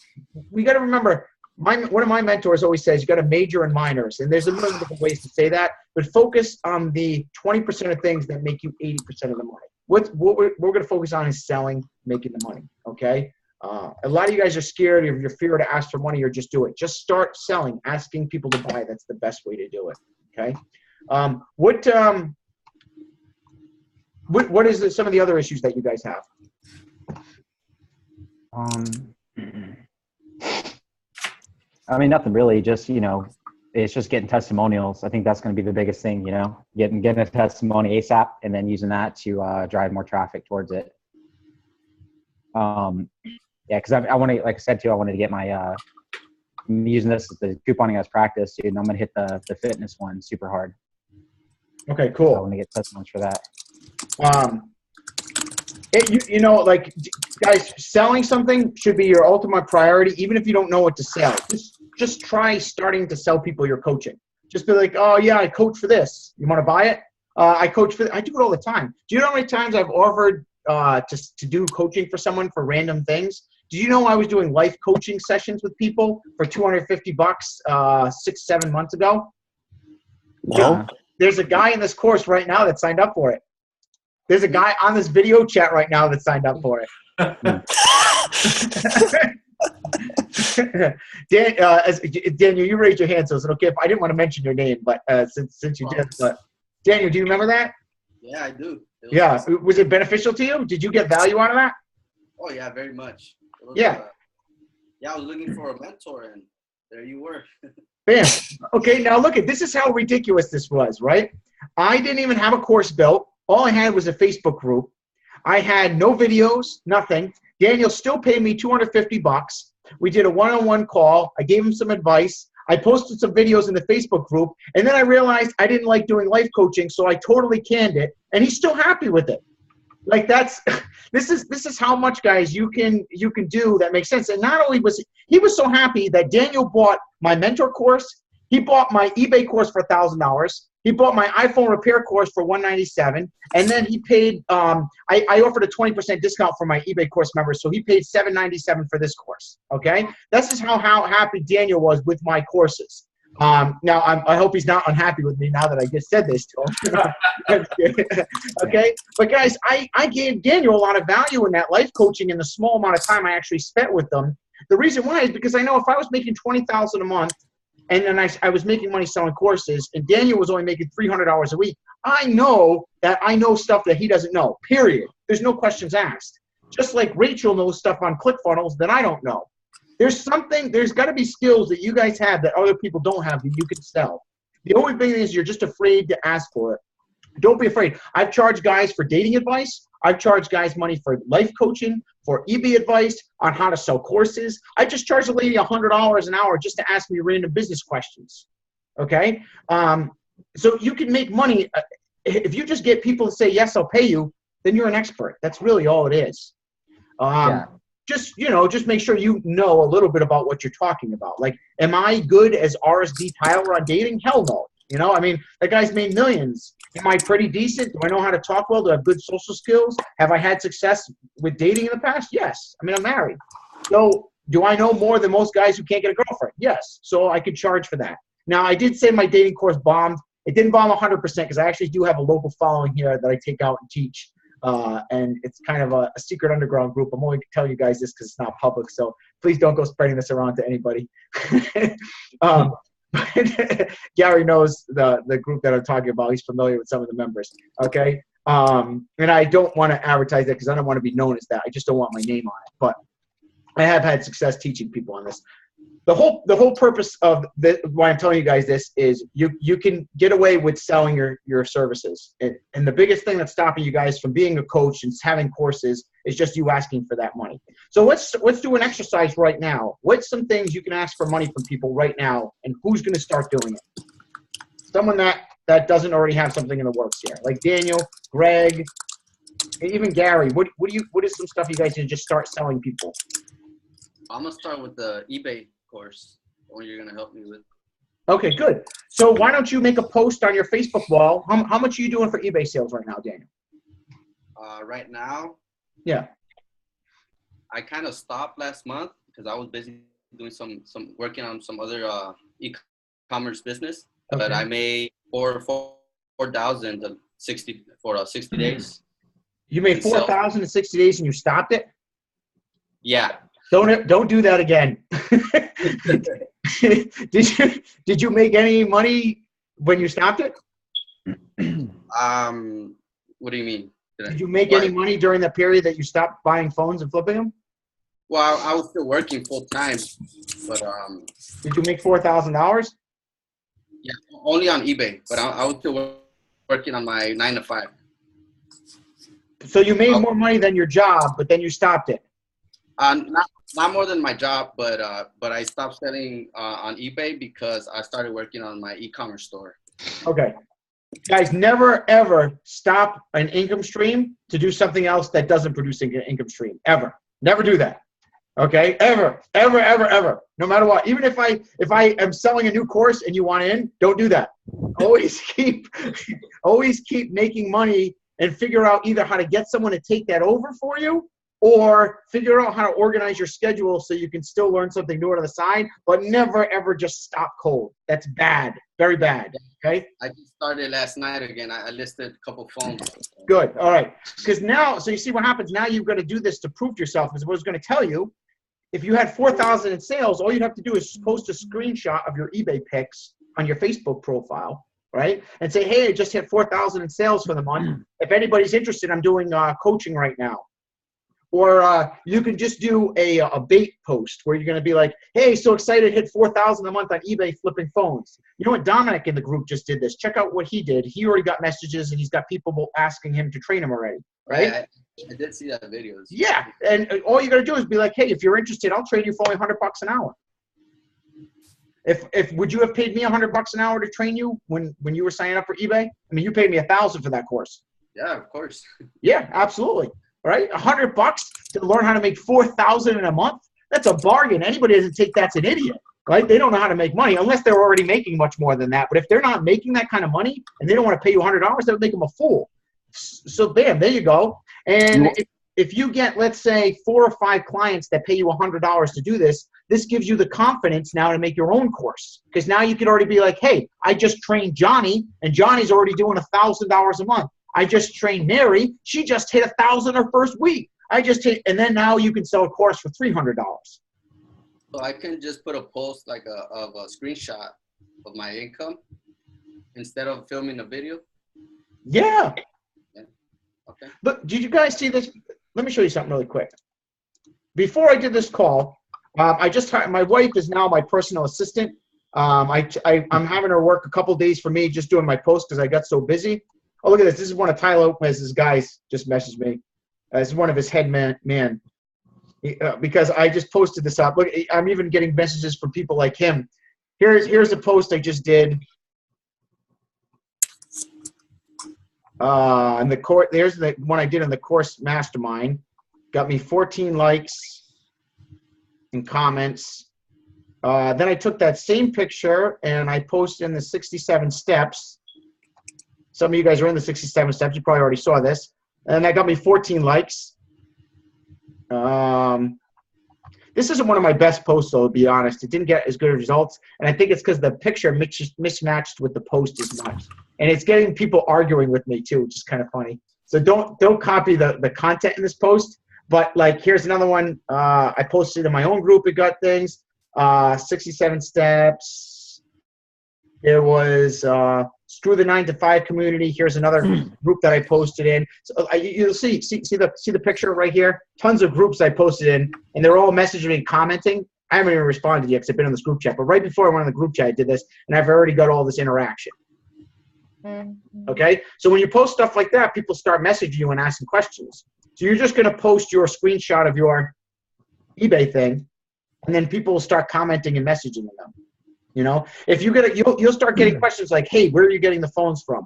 We got to remember, one of my mentors always says, you got to major in minors. And there's a million different ways to say that, but focus on the 20% of things that make you 80% of the money. What we're going to focus on is selling, making the money, okay? A lot of you guys are scared, if you're fear to ask for money or just do it. Just start selling, asking people to buy. That's the best way to do it, okay? What is some of the other issues that you guys have? I mean, nothing really, just, you know, it's just getting testimonials. I think that's going to be the biggest thing, you know, getting a testimony ASAP and then using that to drive more traffic towards it. Yeah, because I want to, like I said too, I wanted to get my, I'm using this as the couponing as practice, dude, and I'm going to hit the fitness one super hard. Okay, cool. So I want to get testimonials for that. You know, like, guys, selling something should be your ultimate priority, even if you don't know what to sell. Just try starting to sell people your coaching. Just be like, oh, yeah, I coach for this. You want to buy it? I coach for I do it all the time. Do you know how many times I've offered to do coaching for someone for random things? Do you know I was doing life coaching sessions with people for $250 6-7 months ago? No. There's a guy in this course right now that signed up for it. There's a guy on this video chat right now that signed up for it. Daniel, you raised your hand, so it's okay if I didn't want to mention your name, but since you did. But Daniel, do you remember that? Yeah, I do. Yeah. Was it beneficial to you? Did you get value out of that? Oh yeah, very much. Yeah. Yeah, I was looking for a mentor, and there you were. Bam. Okay, now look at this. Is how ridiculous this was, right? I didn't even have a course built. All I had was a Facebook group. I had no videos, nothing. Daniel still paid me $250. We did a one-on-one call. I gave him some advice. I posted some videos in the Facebook group, and then I realized I didn't like doing life coaching, so I totally canned it, and he's still happy with it. Like that's this is how much, guys, you can do that makes sense. And not only was he was so happy that Daniel bought my mentor course, he bought my eBay course for $1,000. He bought my iPhone repair course for $197, and then he paid. I offered a 20% discount for my eBay course members, so he paid $797 for this course. Okay, this is how happy Daniel was with my courses. Now I hope he's not unhappy with me now that I just said this to him. Okay, but guys, I gave Daniel a lot of value in that life coaching in the small amount of time I actually spent with them. The reason why is because I know if I was making $20,000 a month, and then I was making money selling courses, and Daniel was only making $300 a week, I know that I know stuff that he doesn't know, period. There's no questions asked. Just like Rachel knows stuff on ClickFunnels that I don't know. There's got to be skills that you guys have that other people don't have that you can sell. The only thing is you're just afraid to ask for it. Don't be afraid. I've charged guys for dating advice. I've charged guys money for life coaching, for eBay advice on how to sell courses. I just charged a lady $100 an hour just to ask me random business questions. Okay? So you can make money. If you just get people to say, yes, I'll pay you, then you're an expert. That's really all it is. Just make sure you know a little bit about what you're talking about. Like, am I good as RSD Tyler on dating? Hell no. You know, I mean, that guy's made millions. Am I pretty decent? Do I know how to talk well? Do I have good social skills? Have I had success with dating in the past? Yes. I mean, I'm married. So do I know more than most guys who can't get a girlfriend? Yes. So I could charge for that. Now, I did say my dating course bombed. It didn't bomb 100% because I actually do have a local following here that I take out and teach. And it's kind of a secret underground group. I'm only telling you guys this because it's not public. So please don't go spreading this around to anybody. Gary knows the group that I'm talking about. He's familiar with some of the members. Okay. And I don't want to advertise that because I don't want to be known as that. I just don't want my name on it. But I have had success teaching people on this. The whole purpose of why I'm telling you guys this is you can get away with selling your services. And the biggest thing that's stopping you guys from being a coach and having courses is just you asking for that money. So let's do an exercise right now. What's some things you can ask for money from people right now, and who's going to start doing it? Someone that doesn't already have something in the works here, like Daniel, Greg, even Gary. What is some stuff you guys can just start selling people? I'm gonna start with the eBay course, the one you're gonna help me with. Okay, good. So why don't you make a post on your Facebook wall? How much are you doing for eBay sales right now, Daniel? Right now, yeah, I kind of stopped last month because I was busy doing some working on some other e-commerce business. Okay. But I made $4,000 to 60 days. You made 4,000 in 60 days and you stopped it? Yeah. Don't do that again. Did you make any money when you stopped it? What do you mean? Did you make any money during the period that you stopped buying phones and flipping them? Well, I was still working full time, but did you make $4,000? Yeah, only on eBay, but I was still working on my 9 to 5. So you made more money than your job, but then you stopped it. Not more than my job, but I stopped selling on eBay because I started working on my e-commerce store. Okay. Guys, never, ever stop an income stream to do something else that doesn't produce an income stream. Ever. Never do that. Okay? Ever. Ever, ever, ever. No matter what. Even if I am selling a new course and you want in, don't do that. Always keep making money and figure out either how to get someone to take that over for you, or figure out how to organize your schedule so you can still learn something new on the side, but never, ever just stop cold. That's bad. Very bad. Okay? I just started last night again. I listed a couple phones. Good. All right. Because now, so you see what happens. Now you've got to do this to prove to yourself. Because what I was going to tell you, if you had 4,000 in sales, all you'd have to do is post a screenshot of your eBay pics on your Facebook profile, right? And say, hey, I just hit 4,000 in sales for the month. If anybody's interested, I'm doing coaching right now. Or you can just do a bait post where you're going to be like, hey, so excited, hit 4,000 a month on eBay flipping phones. You know what? Dominic in the group just did this. Check out what he did. He already got messages and he's got people asking him to train him already, right? I did see that videos. Yeah. And all you got to do is be like, hey, if you're interested, I'll trade you for only $100 an hour. If would you have paid me $100 an hour to train you when you were signing up for eBay? I mean, you paid me $1,000 for that course. Yeah, of course. Yeah, absolutely. All right, $100 to learn how to make 4,000 in a month. That's a bargain. Anybody that doesn't take that's an idiot, right? They don't know how to make money unless they're already making much more than that. But if they're not making that kind of money and they don't want to pay you $100, that would make them a fool. So bam, there you go. And if you get, let's say, 4 or 5 clients that pay you $100 to do this, this gives you the confidence now to make your own course. Because now you could already be like, hey, I just trained Johnny, and Johnny's already doing $1,000 a month. I just trained Mary. She just hit 1,000 her first week. And then now you can sell a course for $300. So I can just put a post like of a screenshot of my income instead of filming a video. Yeah. Okay. Look, did you guys see this? Let me show you something really quick. Before I did this call, I just hired, my wife is now my personal assistant. I'm having her work a couple days for me, just doing my posts because I got so busy. Oh, look at this. This is one of Tyler Lopez's guys just messaged me. This is one of his head man. Because I just posted this up. Look, I'm even getting messages from people like him. Here's a post I just did. And there's the one I did in the course mastermind. Got me 14 likes and comments. Then I took that same picture and I posted in the 67 steps. Some of you guys are in the 67 steps. You probably already saw this. And that got me 14 likes. This isn't one of my best posts, though, to be honest. It didn't get as good results. And I think it's because the picture mismatched with the post as much. And it's getting people arguing with me, too, which is kind of funny. So don't copy the content in this post. But, like, here's another one. I posted in my own group. It got things. 67 steps. There was Screw the 9-to-5 community. Here's another group that I posted in. So you'll see the picture right here. Tons of groups I posted in, and they're all messaging me and commenting. I haven't even responded yet because I've been in this group chat. But right before I went in the group chat, I did this, and I've already got all this interaction. Okay? So when you post stuff like that, people start messaging you and asking questions. So you're just going to post your screenshot of your eBay thing, and then people will start commenting and messaging them. You know, if you you'll start getting questions like, "Hey, where are you getting the phones from?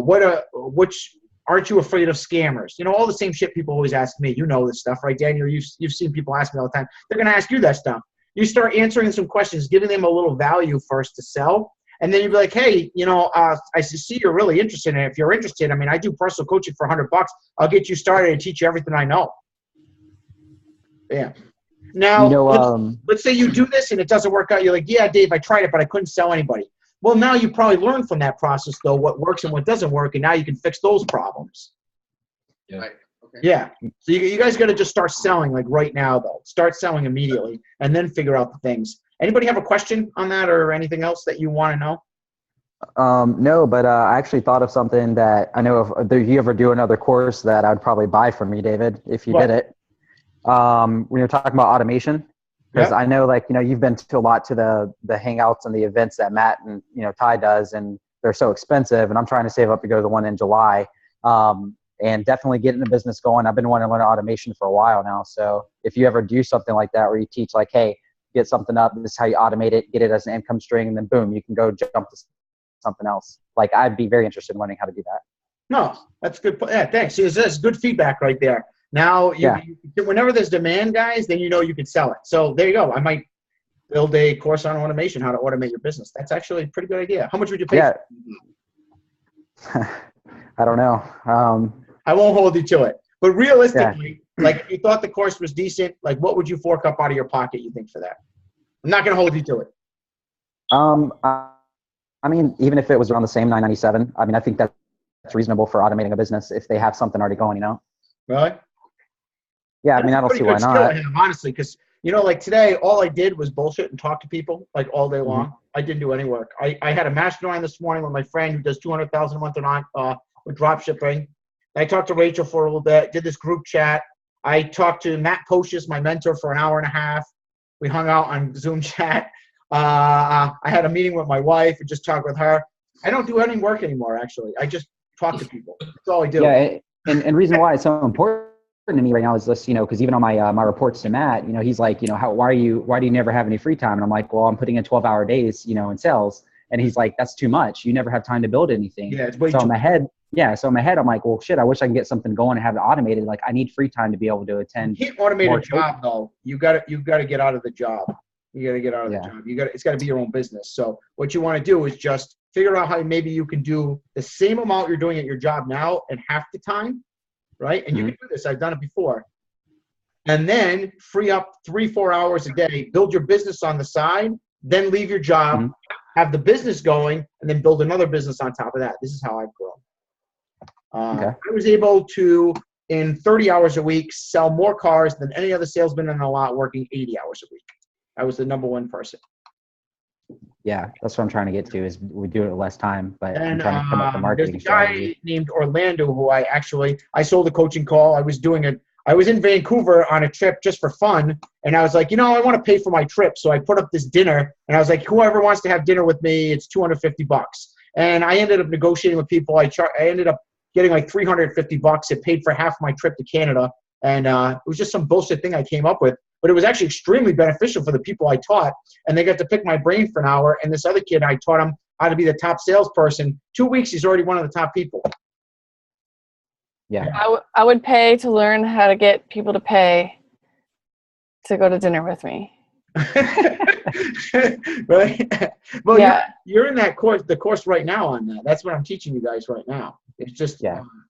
Which aren't you afraid of scammers?" You know, all the same shit people always ask me. You know this stuff, right, Daniel? You've seen people ask me all the time. They're gonna ask you that stuff. You start answering some questions, giving them a little value first to sell, and then you'd be like, "Hey, you know, I see you're really interested in it. If you're interested, I mean, I do personal coaching for $100. I'll get you started and teach you everything I know." Yeah. Now, let's say you do this and it doesn't work out. You're like, "Yeah, Dave, I tried it, but I couldn't sell anybody." Well, now you probably learned from that process, though, what works and what doesn't work, and now you can fix those problems. Yeah. Right. Okay. Yeah. So you guys got to just start selling like right now, though. Start selling immediately, and then figure out the things. Anybody have a question on that or anything else that you want to know? No, but I actually thought of something that I know if you ever do another course that I'd probably buy from you, David, if you did it. When you're talking about automation, because I know, like, you know, you've been to a lot to the hangouts and the events that Matt and, you know, Ty does, and they're so expensive, and I'm trying to save up to go to the one in July, and definitely getting the business going. I've been wanting to learn automation for a while now. So if you ever do something like that, where you teach like, hey, get something up, this is how you automate it, get it as an income stream, and then boom, you can go jump to something else. Like, I'd be very interested in learning how to do that. No, that's good. Yeah, thanks. See, that's good feedback right there. Now, whenever there's demand, guys, then you know you can sell it. So there you go. I might build a course on automation, how to automate your business. That's actually a pretty good idea. How much would you pay for it? I don't know. I won't hold you to it. But realistically, like, if you thought the course was decent, like, what would you fork up out of your pocket, you think, for that? I'm not going to hold you to it. I mean, even if it was around the same $997, I mean, I think that's reasonable for automating a business if they have something already going, you know? Really? Yeah, I mean, I don't see why not. Honestly, because, you know, like today, all I did was bullshit and talk to people like all day long. I didn't do any work. I had a mastermind this morning with my friend who does $200,000 a month with drop shipping. I talked to Rachel for a little bit, did this group chat. I talked to Matt Pocious, my mentor, for an hour and a half. We hung out on Zoom chat. I had a meeting with my wife and just talked with her. I don't do any work anymore, actually. I just talk to people. That's all I do. Yeah, and reason why it's so important to me right now is this, you know, because even on my my reports to Matt, you know, he's like, you know, why do you never have any free time? And I'm like, well, I'm putting in 12-hour days, you know, in sales. And he's like, that's too much. You never have time to build anything. Yeah, it's way so too in my head, Yeah. So in my head, I'm like, well, shit, I wish I can get something going and have it automated. Like I need free time to be able to attend. You can't automate more a job though. You got to get out of the job. You got to get out of the Yeah. job. It's got to be your own business. So what you want to do is just figure out how maybe you can do the same amount you're doing at your job now in half the time, right? And you can do this. I've done it before. And then free up 3-4 hours a day, build your business on the side, then leave your job, have the business going, and then build another business on top of that. This is how I've grown. I was able to, in 30 hours a week, sell more cars than any other salesman in the lot working 80 hours a week. I was the number one person. Yeah, that's what I'm trying to get to is we do it in less time, but I'm And trying to come up with a marketing there's a guy strategy. named Orlando who I sold a coaching call. I was in Vancouver on a trip just for fun. And I was like, I want to pay for my trip. So I put up this dinner and I was like, whoever wants to have dinner with me, it's $250. And I ended up negotiating with people. I ended up getting like $350. It paid for half my trip to Canada. And it was just some bullshit thing I came up with. But it was actually extremely beneficial for the people I taught. And they got to pick my brain for an hour. And this other kid, I taught him how to be the top salesperson. 2 weeks, he's already one of the top people. Yeah. I would pay to learn how to get people to pay to go to dinner with me. Right? Well, Yeah. you're in that course, the course right now on that. That's what I'm teaching you guys right now. It's just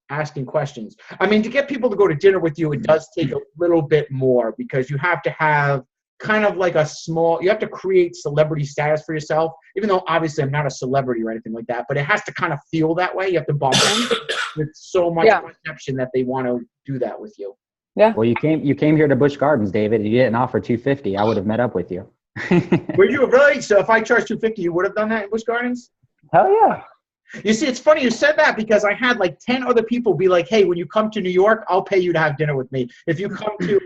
asking questions. I mean, to get people to go to dinner with you, it does take a little bit more because you have to have kind of like you have to create celebrity status for yourself, even though obviously I'm not a celebrity or anything like that, but it has to kind of feel that way. You have to bump them with so much perception that they want to do that with you. Yeah. Well, you came here to Busch Gardens, David. You didn't offer $250. I would have met up with you. Were you really? So if I charged $250, you would have done that in Busch Gardens? Hell yeah. You see, it's funny you said that because I had like 10 other people be like, hey, when you come to New York, I'll pay you to have dinner with me. If you come to,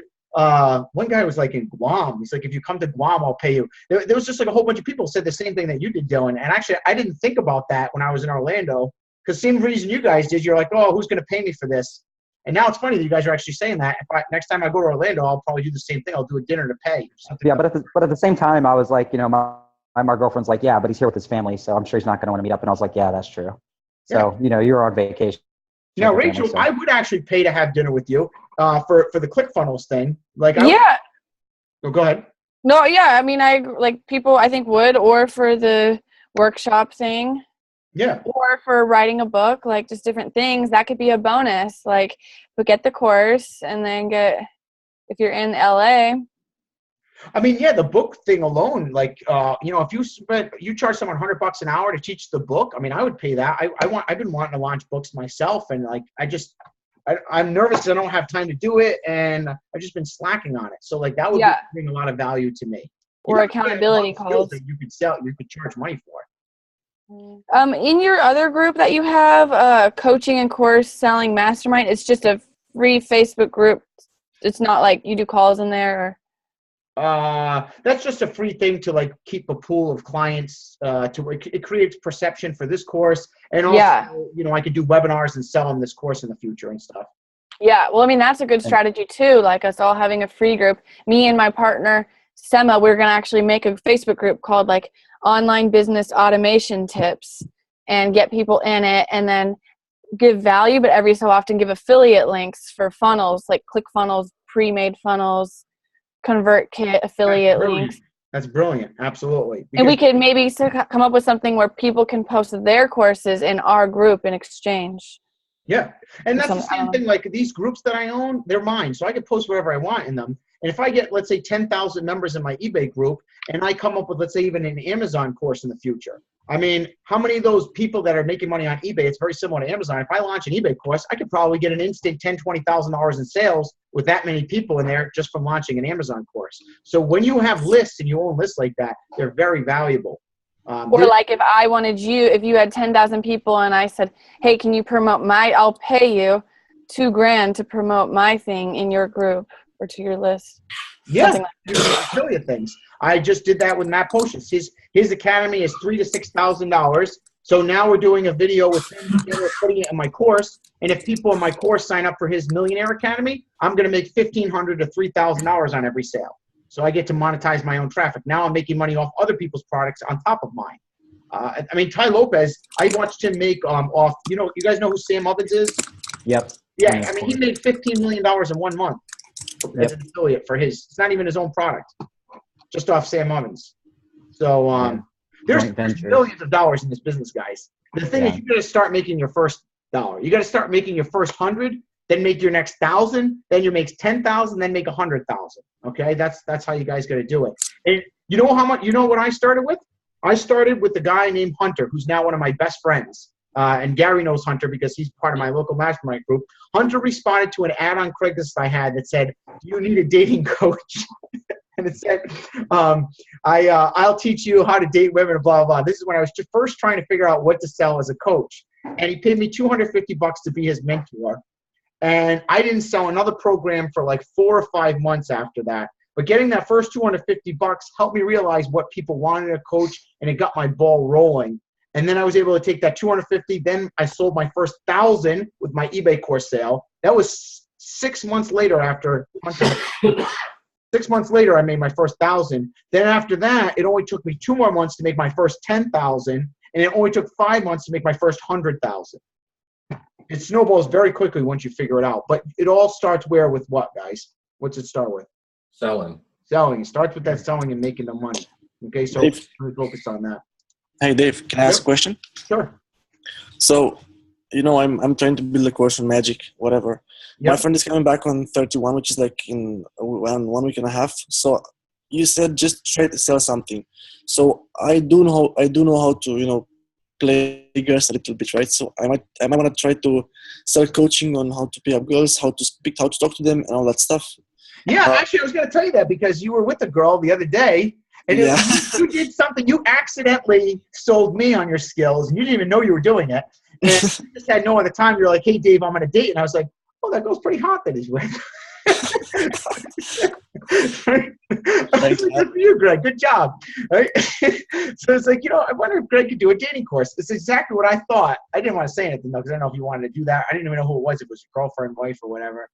one guy was like in Guam. He's like, if you come to Guam, I'll pay you. There was just like a whole bunch of people said the same thing that you did, Dylan. And actually, I didn't think about that when I was in Orlando because same reason you guys did. You're like, oh, who's going to pay me for this? And now it's funny that you guys are actually saying that. Next time I go to Orlando, I'll probably do the same thing. I'll do a dinner to pay. Yeah, but at the same time, I was like, my girlfriend's like, yeah, but he's here with his family, so I'm sure he's not going to want to meet up. And I was like, yeah, that's true. So, you're on vacation. Now, Rachel, family, so. I would actually pay to have dinner with you for the ClickFunnels thing. Like, go ahead. No, yeah. I mean, people I think would, or for the workshop thing. Yeah. Or for writing a book, like just different things. That could be a bonus. Like, but get the course and then if you're in LA. I mean, yeah, the book thing alone, like, if you charge someone $100 an hour to teach the book, I mean, I would pay that. I've been wanting to launch books myself, and like, I'm nervous because I don't have time to do it, and I've just been slacking on it. So like, that would bring a lot of value to me. Or accountability calls that you could charge money for. In your other group that you have, coaching and course selling mastermind, it's just a free Facebook group. It's not like you do calls in there. Or... That's just a free thing to like keep a pool of clients. It creates perception for this course, and also I could do webinars and sell them this course in the future and stuff. Yeah, well, I mean that's a good strategy too. Like us all having a free group. Me and my partner Sema, we're gonna actually make a Facebook group called like Online Business Automation Tips, and get people in it, and then give value, but every so often give affiliate links for funnels like ClickFunnels, pre-made funnels, ConvertKit, affiliate links. That's brilliant. Absolutely. And we could maybe come up with something where people can post their courses in our group in exchange. Yeah. And that's the same thing. Like these groups that I own, they're mine. So I can post whatever I want in them. And if I get, let's say, 10,000 members in my eBay group, and I come up with, let's say, even an Amazon course in the future. I mean, how many of those people that are making money on eBay, it's very similar to Amazon. If I launch an eBay course, I could probably get an instant $10,000, $20,000 in sales with that many people in there just from launching an Amazon course. So when you have lists and you own lists like that, they're very valuable. Or like if I wanted if you had 10,000 people and I said, hey, can you promote I'll pay you $2,000 to promote my thing in your group or to your list. Yeah, affiliate things. I just did that with Matt Potions. His academy is $3,000 to $6,000. So now we're doing a video with him putting it in my course. And if people in my course sign up for his Millionaire Academy, I'm going to make $1,500 to $3,000 on every sale. So I get to monetize my own traffic. Now I'm making money off other people's products on top of mine. I mean, Ty Lopez, I watched him make off. You guys know who Sam Ovens is? Yep. Yeah, I mean, he made $15 million in 1 month as an affiliate for his. It's not even his own product, just off Sam Ovens. So there's Joint ventures. billions of dollars in this business, guys. The thing is, you got to start making your first $1. You got to start making your first 100, then make your next 1,000, then you make 10,000, then make 100,000. Okay, that's how you guys got to do it. And you know how much? You know what I started with? I started with a guy named Hunter, who's now one of my best friends. And Gary knows Hunter because he's part of my local mastermind group. Hunter responded to an ad on Craigslist I had that said, "Do you need a dating coach?" And it said, I'll teach you how to date women, blah, blah, blah. This is when I was first trying to figure out what to sell as a coach. And he paid me $250 to be his mentor. And I didn't sell another program for like 4 or 5 months after that. But getting that first $250 helped me realize what people wanted in a coach, and it got my ball rolling. And then I was able to take that $250. Then I sold my first 1,000 with my eBay course sale. That was 6 months later after 6 months later, I made my first 1,000. Then after that, it only took me 2 more months to make my first 10,000, and it only took 5 months to make my first 100,000. It snowballs very quickly once you figure it out. But it all starts with what, guys? What's it start with? Selling. Selling. It starts with that selling and making the money. Okay, so we focus on that. Hey, Dave, can I ask a question? Sure. So, I'm trying to build a course on magic, whatever. Yep. My friend is coming back on 31, which is like in 1 week and a half. So you said just try to sell something. So I do know how to, play girls a little bit, right? So I might want to try to sell coaching on how to pick up girls, how to speak, how to talk to them, and all that stuff. Yeah, actually, I was going to tell you that because you were with a girl the other day, and you did something. You accidentally sold me on your skills, and you didn't even know you were doing it. And you just had no other time. You're like, "Hey, Dave, I'm on a date," and I was like, "Oh, that girl's pretty hot that he's with." Thanks, good for you, Greg. Good job. Right? So it's like, I wonder if Greg could do a dating course. It's exactly what I thought. I didn't want to say anything though, because I don't know if you wanted to do that. I didn't even know who it was. If it was your girlfriend, wife, or whatever.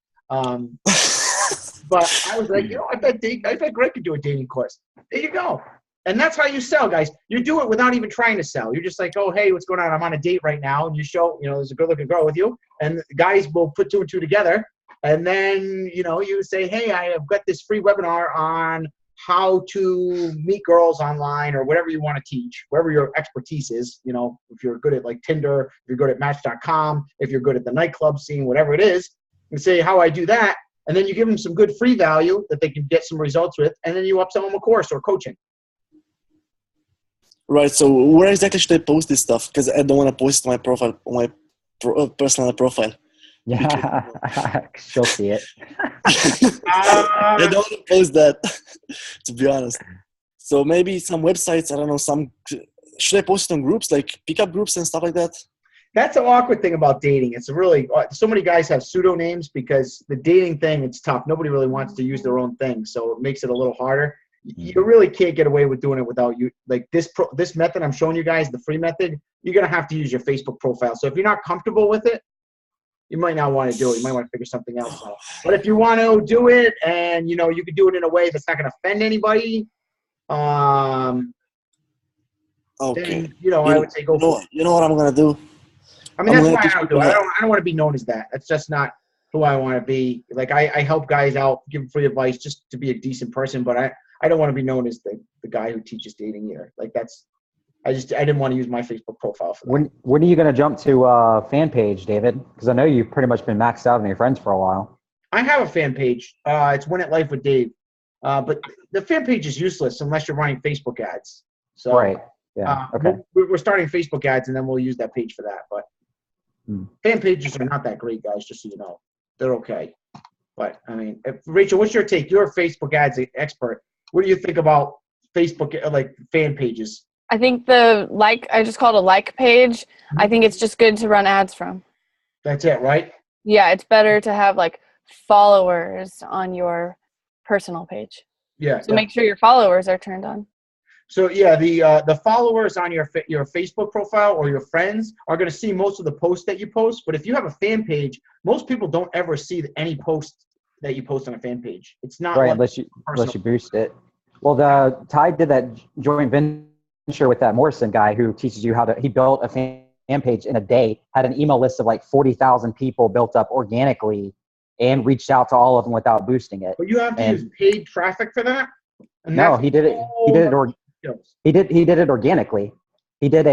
But I was like, I bet Greg could do a dating course. There you go. And that's how you sell, guys. You do it without even trying to sell. You're just like, "Oh, hey, what's going on? I'm on a date right now." And you show, there's a good-looking girl with you. And the guys will put 2 and 2 together. And then, you say, "Hey, I have got this free webinar on how to meet girls online," or whatever you want to teach, wherever your expertise is. If you're good at like Tinder, if you're good at Match.com, if you're good at the nightclub scene, whatever it is, and say how I do that. And then you give them some good free value that they can get some results with. And then you upsell them a course or coaching. Right. So where exactly should I post this stuff? Because I don't want to post my profile, my personal profile. Yeah, she'll see it. I don't want to post that, to be honest. So maybe some websites, I don't know, should I post it on groups, like pickup groups and stuff like that? That's an awkward thing about dating. It's really, so many guys have pseudonames because the dating thing, it's tough. Nobody really wants to use their own thing. So it makes it a little harder. You really can't get away with doing it without you. Like this method I'm showing you guys, the free method, you're going to have to use your Facebook profile. So if you're not comfortable with it, you might not want to do it. You might want to figure something else out. But if you want to do it and, you can do it in a way that's not going to offend anybody, okay. then, I would say go for it. You know what I'm going to do? I mean, that's why I don't do it. I don't want to be known as that. That's just not who I want to be. Like, I help guys out, give them free advice just to be a decent person, but I don't want to be known as the guy who teaches dating either. Like, I didn't want to use my Facebook profile for that. When are you going to jump to fan page, David? Because I know you've pretty much been maxed out on your friends for a while. I have a fan page. It's Win at Life with Dave. But the fan page is useless unless you're running Facebook ads. So, right. Yeah. Okay. We're starting Facebook ads, and then we'll use that page for that. But fan pages are not that great, guys, just so you know. They're okay. But, I mean, Rachel, what's your take? You're a Facebook ads expert. What do you think about Facebook, like fan pages? I think I just call it a like page. I think it's just good to run ads from. That's it, right? Yeah, it's better to have like followers on your personal page. Yeah. So make sure your followers are turned on. So yeah, the followers on your Facebook profile or your friends are going to see most of the posts that you post. But if you have a fan page, most people don't ever see any posts that you post on a fan page. It's not right like unless you boost it. Well, Ty did that joint venture venture with that Morrison guy who teaches you how to, he built a fan page in a day, had an email list of like 40,000 people built up organically and reached out to all of them without boosting it. But you have to And- use paid traffic for that? And No, that's he did it. He did it. skills. He did it organically. He did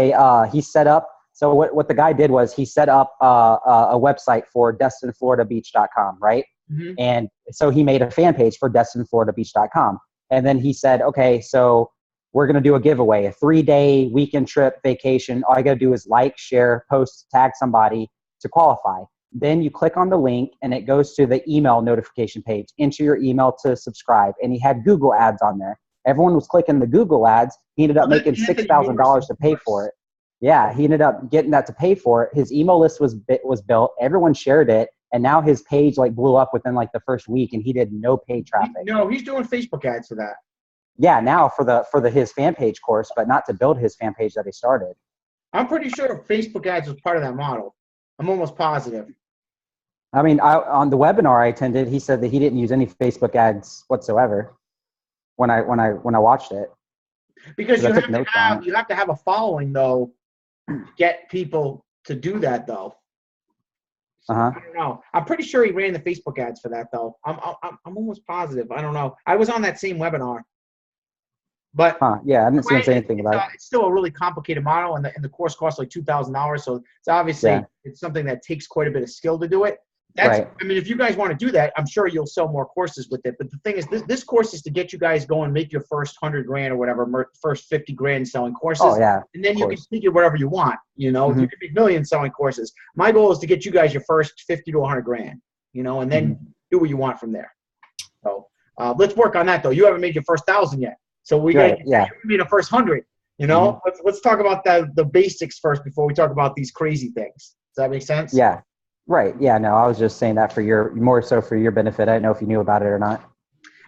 he set up, so what the guy did was he set up a website for DestinFloridaBeach.com, right? Mhm. And so he made a fan page for DestinFloridaBeach.com. And then he said, okay, so we're going to do a giveaway, a 3-day weekend trip vacation. All you got to do is like, share, post, tag somebody to qualify. Then you click on the link and it goes to the email notification page. Enter your email to subscribe. And he had Google ads on there. Everyone was clicking the Google ads. He ended up Oh, that's making Anthony $6,000 to pay Morrison. for it. Yeah, he ended up getting that to pay for it. His email list was built. Everyone shared it. And now his page like blew up within like the first week and he did no paid traffic. No, he's doing Facebook ads for that. Yeah, now for his fan page course, but not to build his fan page that he started. I'm pretty sure Facebook ads was part of that model. I'm almost positive. I mean, on the webinar I attended, he said that he didn't use any Facebook ads whatsoever when I watched it. Because So you I have, took to notes on have, you have to have a following, though, to get people to do that, though. Uh-huh. I don't know. I'm pretty sure he ran the Facebook ads for that, though. I'm almost positive. I don't know. I was on that same webinar. But Huh. Yeah, I didn't see him say anything about it. it's still a really complicated model, and the course costs like $2,000. So it's obviously Yeah. it's something that takes quite a bit of skill to do it. That's, Right. I mean, if you guys want to do that, I'm sure you'll sell more courses with it. But the thing is, this course is to get you guys going, make your first 100 grand or whatever, first 50 grand selling courses. Oh, yeah. And then you can course. figure whatever you want. You know, Mhm. you can make millions selling courses. My goal is to get you guys your first 50 to 100 grand. You know, and then do what you want from there. So let's work on that, though. You haven't made your first 1,000 yet, so we got Right, yeah. to made the first 100. You know, let's talk about the basics first before we talk about these crazy things. Does that make sense? Yeah. Right. Yeah, no, I was just saying that more so for your benefit. I didn't know if you knew about it or not.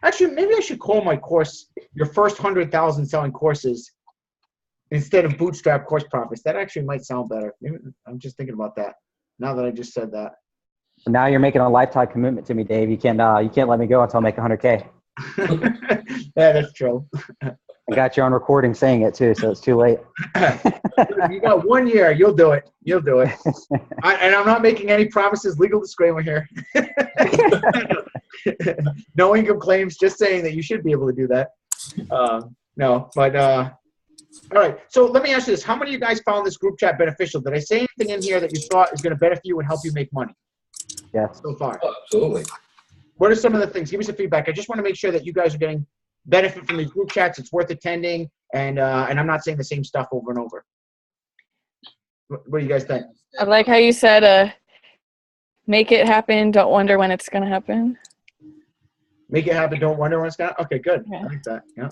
Actually, maybe I should call my course your first 100,000 selling courses instead of Bootstrap Course Profits. That actually might sound better. Maybe, I'm just thinking about that now that I just said that. Now you're making a lifetime commitment to me, Dave. You can't let me go until I make 100K. Yeah, that's true. I got you on recording saying it too, so it's too late. You got 1 year. You'll do it. You'll do it. And I'm not making any promises. Legal disclaimer here. No income claims. Just saying that you should be able to do that. No, but all right. So let me ask you this: how many of you guys found this group chat beneficial? Did I say anything in here that you thought is going to benefit you and help you make money Yes. so far? Oh, absolutely. What are some of the things? Give me some feedback. I just want to make sure that you guys are getting benefit from these group chats. It's worth attending, and I'm not saying the same stuff over and over. What do you guys think? I like how you said, make it happen. Don't wonder when it's going to happen. Make it happen. Don't wonder when it's gonna. Okay, good. Yeah. I like that. Yeah.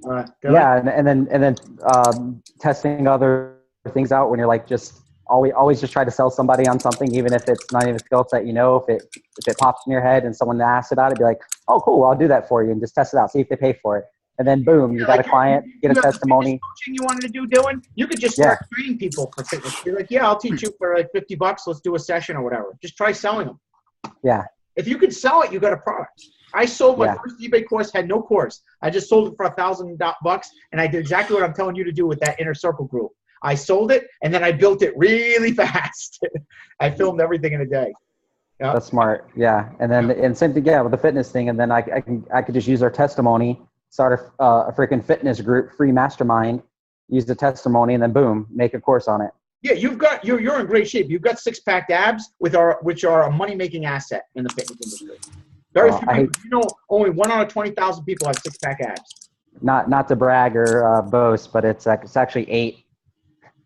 Dylan? Yeah, and then testing other things out when you're like just always just try to sell somebody on something, even if it's not even a skill set. You know, if it pops in your head and someone asks about it, be like, oh, cool, I'll do that for you, and just test it out, see if they pay for it. And then boom, you got a client, get a You have the testimony. fitness coaching you wanted to do, Dylan? You could just start training people for fitness. You're like, yeah, I'll teach you for like $50. Let's do a session or whatever. Just try selling them. Yeah. If you could sell it, you got a product. I sold my Yeah. first eBay course, had no course. I just sold it for $1,000, and I did exactly what I'm telling you to do with that Inner Circle group. I sold it, and then I built it really fast. I filmed everything in a day. Yeah. That's smart. Yeah. And then, and same thing, yeah, with the fitness thing. And then I could just use our testimony, start a freaking fitness group, free mastermind, use the testimony, and then boom, make a course on it. Yeah, you're in great shape. You've got 6-pack abs, which are a money-making asset in the fitness industry. Very few people, you know, only 1 out of 20,000 people have 6-pack abs. Not to brag or boast, but it's actually 8.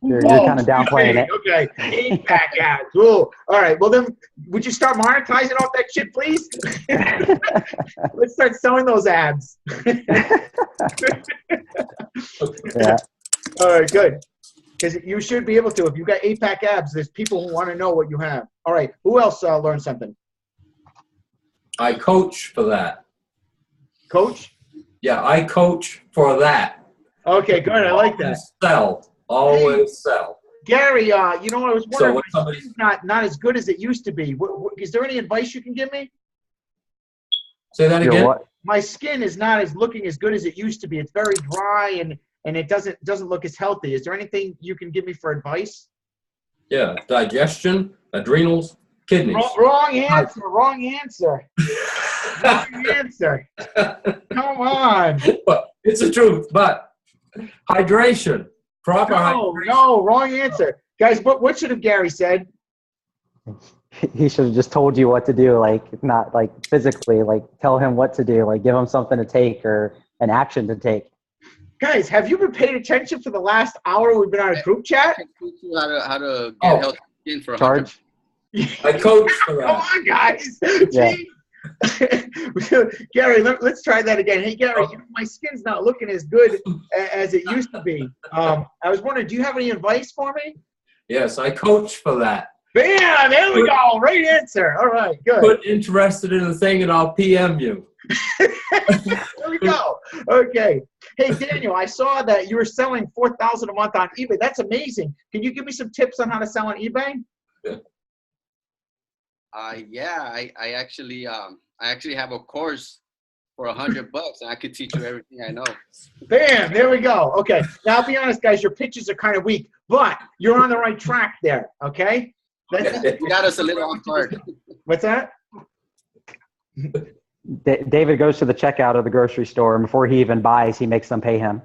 You're kind of downplaying it. Okay, 8-pack abs. Ooh. All right. Well, then, would you start monetizing off that shit, please? Let's start selling those abs. Yeah. All right, good. Because you should be able to. If you've got 8-pack abs, there's people who want to know what you have. All right. Who else learned something? I coach for that. Coach? Yeah, I coach for that. Okay, good. I like that. Always sell. Gary, you know, I was So wondering, when somebody's not as good as it used to be. Is there any advice you can give me? say that You're again. what? my skin is not as looking as good as it used to be. It's very dry and it doesn't look as healthy. Is there anything you can give me for advice? Yeah, digestion, adrenals, kidneys. Wrong answer. Wrong answer. Wrong answer. Come on. But it's the truth. But hydration, proper hydration. No, wrong answer. Guys, what should have Gary said? He should have just told you what to do, like not like physically, like tell him what to do, like give him something to take or an action to take. Guys, have you been paying attention for the last hour we've been on a group chat? I can teach you how to get healthy skin for Charge. I coach for Come that. on, guys. Yeah. Gary, let's try that again. Hey, Gary, my skin's not looking as good as it used to be. I was wondering, do you have any advice for me? Yes, I coach for that. Bam! There we go. Right answer. All right, good. Put interested in the thing and I'll PM you. There we go. Okay. Hey, Daniel, I saw that you were selling $4,000 a month on eBay. That's amazing. Can you give me some tips on how to sell on eBay? Yeah, I actually have a course for $100 and I could teach you everything I know. Bam, there we go. Okay. Now, I'll be honest, guys, your pitches are kind of weak, but you're on the right track there. Okay. You got us a little off guard. What's that? David goes to the checkout of the grocery store, and before he even buys, he makes them pay him.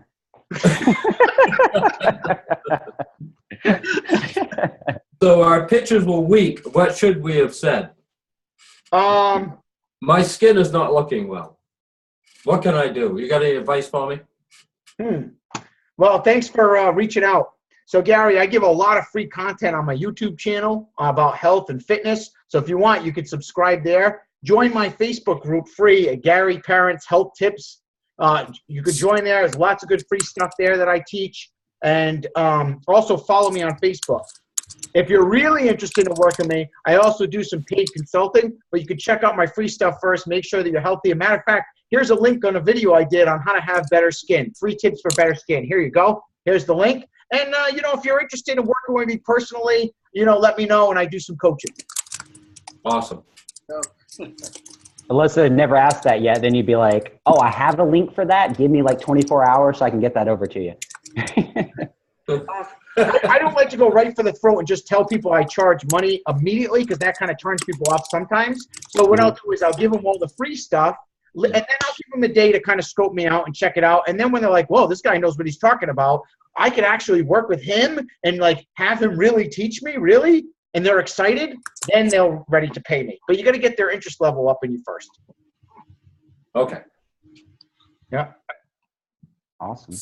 So our pitches were weak. What should we have said? My skin is not looking well. What can I do? You got any advice for me? Well, thanks for reaching out. So, Gary, I give a lot of free content on my YouTube channel about health and fitness. So if you want, you can subscribe there. Join my Facebook group free at Gary Parents Health Tips. You could join there. There's lots of good free stuff there that I teach. And also follow me on Facebook. If you're really interested in working with me, I also do some paid consulting, but you can check out my free stuff first. Make sure that you're healthy. As a matter of fact, here's a link on a video I did on how to have better skin. 3 tips for better skin. Here you go. Here's the link. And, if you're interested in working with me personally, let me know and I do some coaching. Awesome. Unless they never asked that yet, then you'd be like, oh, I have a link for that. Give me like 24 hours so I can get that over to you. I don't like to go right for the throat and just tell people I charge money immediately because that kind of turns people off sometimes. So what I'll do is I'll give them all the free stuff and then I'll give them a day to kind of scope me out and check it out. And then when they're like, whoa, this guy knows what he's talking about, I could actually work with him and like have him really teach me, really? And they're excited, then they're ready to pay me. But you got to get their interest level up in you first. Okay. Yeah. Awesome.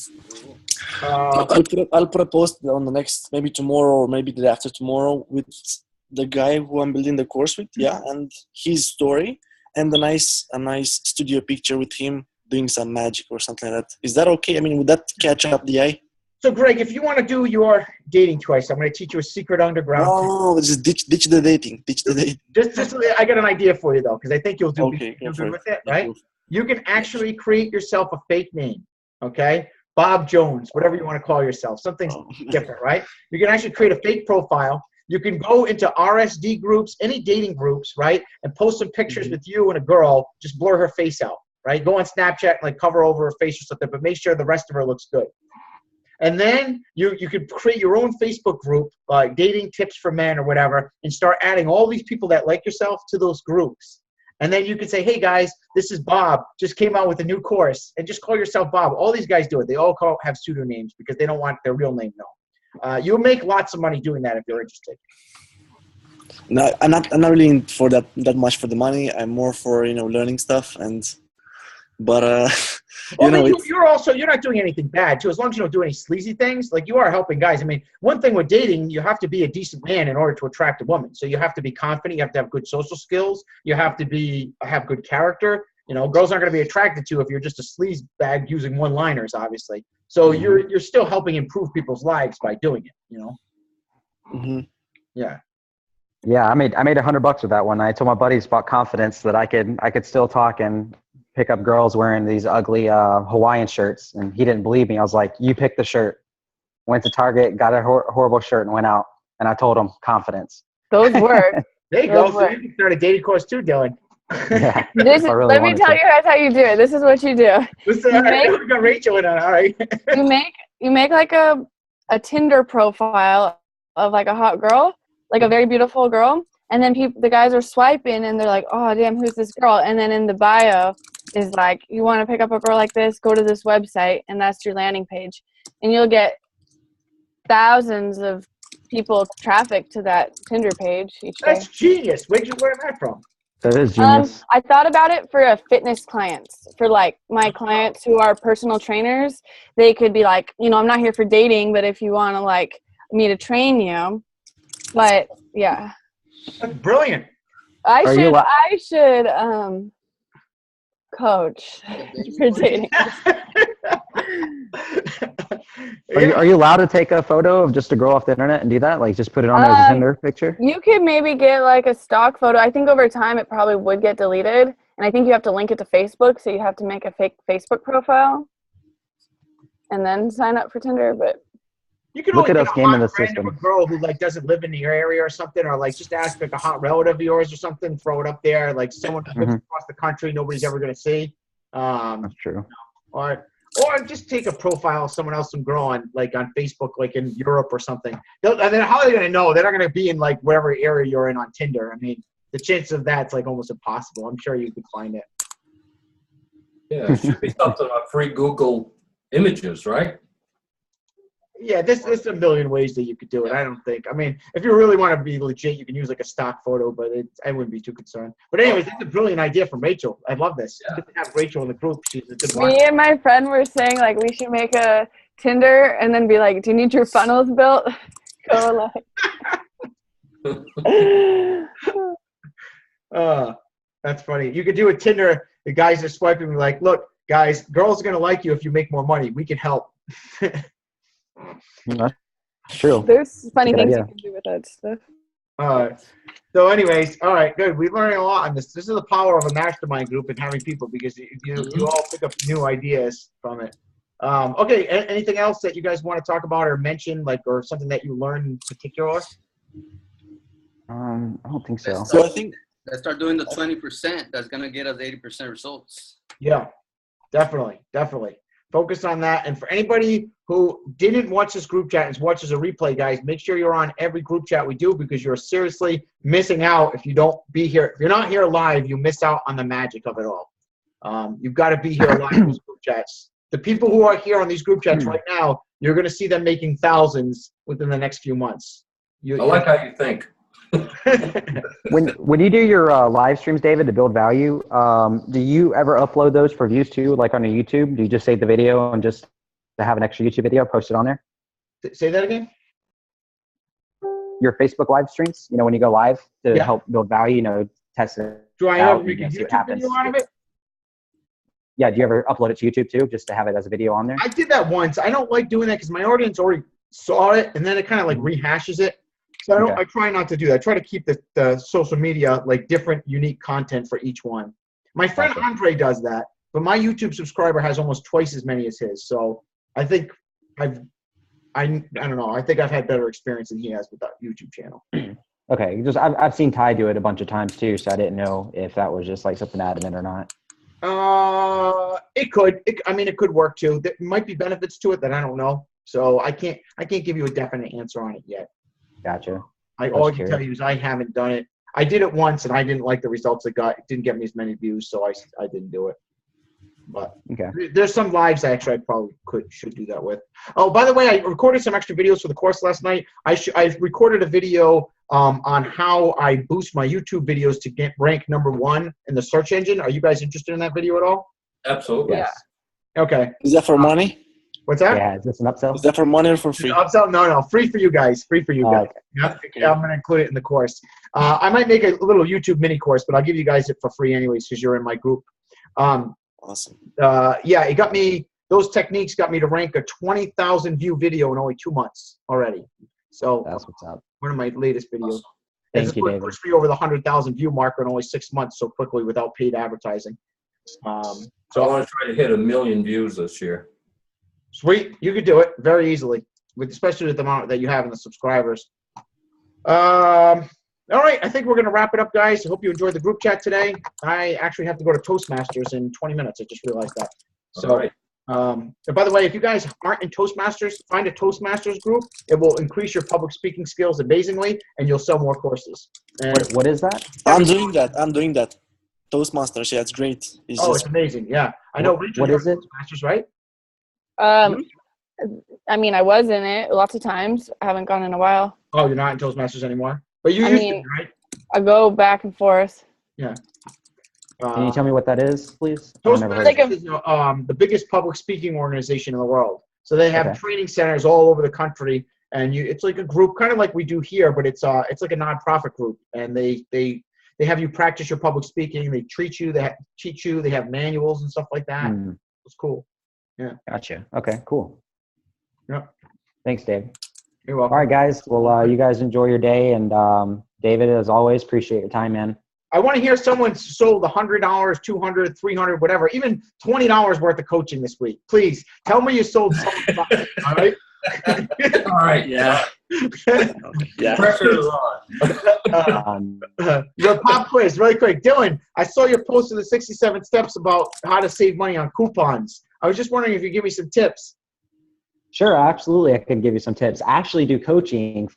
I'll put a post on the next, maybe tomorrow or maybe the day after tomorrow with the guy who I'm building the course with, and his story, and a nice studio picture with him doing some magic or something like that. Is that okay? I mean, would that catch up the eye? So, Greg, if you want to do your dating twice, I'm going to teach you a secret underground. Oh, just ditch the dating. Ditch the dating. Just I got an idea for you though, because I think you'll do Okay, you'll go do for with it. it, right? You can actually create yourself a fake name, okay? Bob Jones, whatever you want to call yourself, something different, right? You can actually create a fake profile. You can go into RSD groups, any dating groups, right? And post some pictures with you and a girl, just blur her face out, right? Go on Snapchat and like cover over her face or something, but make sure the rest of her looks good. And then you could create your own Facebook group, dating tips for men or whatever, and start adding all these people that like yourself to those groups. And then you could say, hey guys, this is Bob, just came out with a new course, and just call yourself Bob. All these guys do it. They all have pseudonyms because they don't want their real name known. You'll make lots of money doing that if you're interested. No, I'm not really in for that much for the money. I'm more for learning stuff Well, you're not doing anything bad too, as long as you don't do any sleazy things. Like you are helping guys. I mean, one thing with dating, you have to be a decent man in order to attract a woman. So you have to be confident. You have to have good social skills. You have to have good character. Girls aren't going to be attracted to you if you're just a sleaze bag using one-liners, obviously. So you're still helping improve people's lives by doing it. Mm-hmm. Yeah. Yeah, I made $100 with that one. I told my buddies about confidence that I could still talk and pick up girls wearing these ugly Hawaiian shirts, and he didn't believe me. I was like, you pick the shirt. Went to Target, got a horrible shirt, and went out. And I told him confidence. Those work. There you go. So you can start a dating course too, Dylan. Yeah. This If is, I really let me wanted tell to. you guys how you do it. This is what you do. Listen, You all right, make- we got Rachel in on. All right. You make like a Tinder profile of like a hot girl, like a very beautiful girl, and then the guys are swiping and they're like, oh damn, who's this girl? And then in the bio is like, you want to pick up a girl like this, go to this website, and that's your landing page, and you'll get thousands of people traffic to that Tinder page each day. That's genius. Where'd you learn that from? That is genius. I thought about it for fitness clients, for like my clients who are personal trainers. They could be like, you know, I'm not here for dating, but if you want to like me to train you, but yeah, That's brilliant. I Are you should coach for dating. Are you allowed to take a photo of just a girl off the internet and do that? Like just put it on there as a Tinder picture? You could maybe get like a stock photo. I think over time it probably would get deleted, and I think you have to link it to Facebook, so you have to make a fake Facebook profile and then sign up for Tinder. But You can Look only at get us a gaming hot the friend of system. a girl who like doesn't live in your area or something, or like just ask like a hot relative of yours or something, throw it up there, like someone who lives across the country nobody's ever gonna see. That's true. Or just take a profile of someone else, some girl on like on Facebook, like in Europe or something. And then how are they gonna know? They're not gonna be in like whatever area you're in on Tinder. I mean, the chances of that's like almost impossible. I'm sure you could find it. Yeah, it should be something about free Google images, right? Yeah, there's a million ways that you could do it. I don't think. I mean, if you really want to be legit, you can use like a stock photo, but I wouldn't be too concerned. But anyways, that's a brilliant idea from Rachel. I love this. Yeah. Good to have Rachel in the group. She's a good one. me and my friend were saying like we should make a Tinder and then be like, do you need your funnels built? Go like. That's funny. You could do a Tinder. The guys are swiping like, look, guys, girls are gonna like you if you make more money. We can help. That's true. There's funny Good things idea. you can do with that stuff. So anyways, all right, good. We're learning a lot on this. This is the power of a mastermind group and having people because you all pick up new ideas from it. Okay, anything else that you guys want to talk about or mention, like, or something that you learned in particular? I don't think so. So I think Let's start doing the 20%. That's gonna get us 80% results. Yeah, definitely. Focus on that. And for anybody who didn't watch this group chat and watches a replay, guys, make sure you're on every group chat we do because you're seriously missing out if you don't be here. If you're not here live, you miss out on the magic of it all. You've got to be here live in these group chats. The people who are here on these group chats right now, you're going to see them making thousands within the next few months. I like how you think. When you do your live streams, David, to build value, do you ever upload those for views too, like on your YouTube? Do you just save the video and just to have an extra YouTube video, post it on there? Say that again? Your Facebook live streams, you know, when you go live to Yeah. help build value, you know, test it Do I out ever make a and see what YouTube happens. video out of it? Yeah, do you ever upload it to YouTube too, just to have it as a video on there? I did that once. I don't like doing that because my audience already saw it, and then it kind of like rehashes it. So I don't. Okay. I try not to do that. I try to keep the social media like different, unique content for each one. My friend Gotcha. Andre does that, but my YouTube subscriber has almost twice as many as his. So I think I don't know. I think I've had better experience than he has with that YouTube channel. Okay, just I've seen Ty do it a bunch of times too, so I didn't know if that was just like something added in or not. It could. I mean, it could work too. There might be benefits to it that I don't know. So I can't give you a definite answer on it yet. Gotcha. All I can curious. tell you is I haven't done it. I did it once and I didn't like the results it got. It didn't get me as many views, so I didn't do it. But Okay. there's some lives actually I probably should do that with. Oh, by the way, I recorded some extra videos for the course last night. I recorded a video on how I boost my YouTube videos to get rank #1 in the search engine. Are you guys interested in that video at all? Absolutely. Yes. Okay. is that for money? What's that? Yeah, is this an upsell? Is that for money or for free? Upsell? No, free for you guys. Free for you guys. Okay. Yeah, I'm going to include it in the course. I might make a little YouTube mini course, but I'll give you guys it for free anyways because you're in my group. Awesome. Yeah, it got me, those techniques got me to rank a 20,000 view video in only 2 months already. So That's what's up. one of my latest videos. Awesome. And Thank this you, would David. push me over the 100,000 view marker in only 6 months so quickly without paid advertising. So I So want to try to hit 1 million views this year. sweet, you could do it very easily, especially with the amount that you have in the subscribers. All right, I think we're going to wrap it up, guys. I hope you enjoyed the group chat today. I actually have to go to Toastmasters in 20 minutes. I just realized that. So, All right. and by the way, if you guys aren't in Toastmasters, find a Toastmasters group. It will increase your public speaking skills amazingly, and you'll sell more courses. And, What is that? I'm doing that. Toastmasters, yeah, it's great. It's oh, just it's amazing. Yeah. I know. Rachel, What you're is in it? Toastmasters, right? I mean, I was in it lots of times. I haven't gone in a while. Oh, you're not in Toastmasters anymore? But you I used mean- to, right? I go back and forth. Can you tell me what that is, please? I've never heard Like of Toastmasters is the biggest public speaking organization in the world. So they have Okay. training centers all over the country, and it's like a group, kind of like we do here, but it's like a nonprofit group, and they have you practice your public speaking. They treat you, they teach you, they have manuals and stuff like that. it. It's cool. Gotcha. Okay, cool. Yeah. Thanks, Dave. You're welcome. All right, guys. Well, you guys enjoy your day. And David, as always, appreciate your time, man. I want to hear someone sold $100, $200, $300, whatever, even $20 worth of coaching this week. Please tell me you sold something. All right. All right. yeah. Yeah. Pressure is on. Your pop quiz, really quick. Dylan, I saw your post of the 67 steps about how to save money on coupons. I was just wondering if you could give me some tips. Sure, absolutely. I can give you some tips. I actually do coaching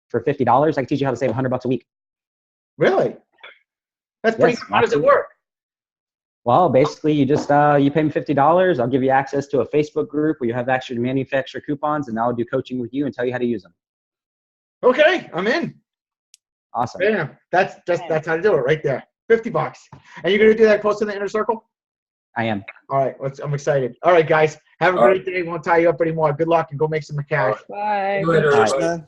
for $50. I can teach you how to save $100 a week. Really? That's pretty Yes, good. How does it absolutely. work? Well, basically, you just you pay me $50. I'll give you access to a Facebook group where you have actually manufacture coupons, and I'll do coaching with you and tell you how to use them. Okay, I'm in. Awesome. Bam. That's how to do it right there. $50. And you're going to do that post in the inner circle? I am. All right. I'm excited. All right, guys. Have a All great day. Won't tie you up anymore. Good luck and go make some cash. Bye. See you later, All right. everybody. Man.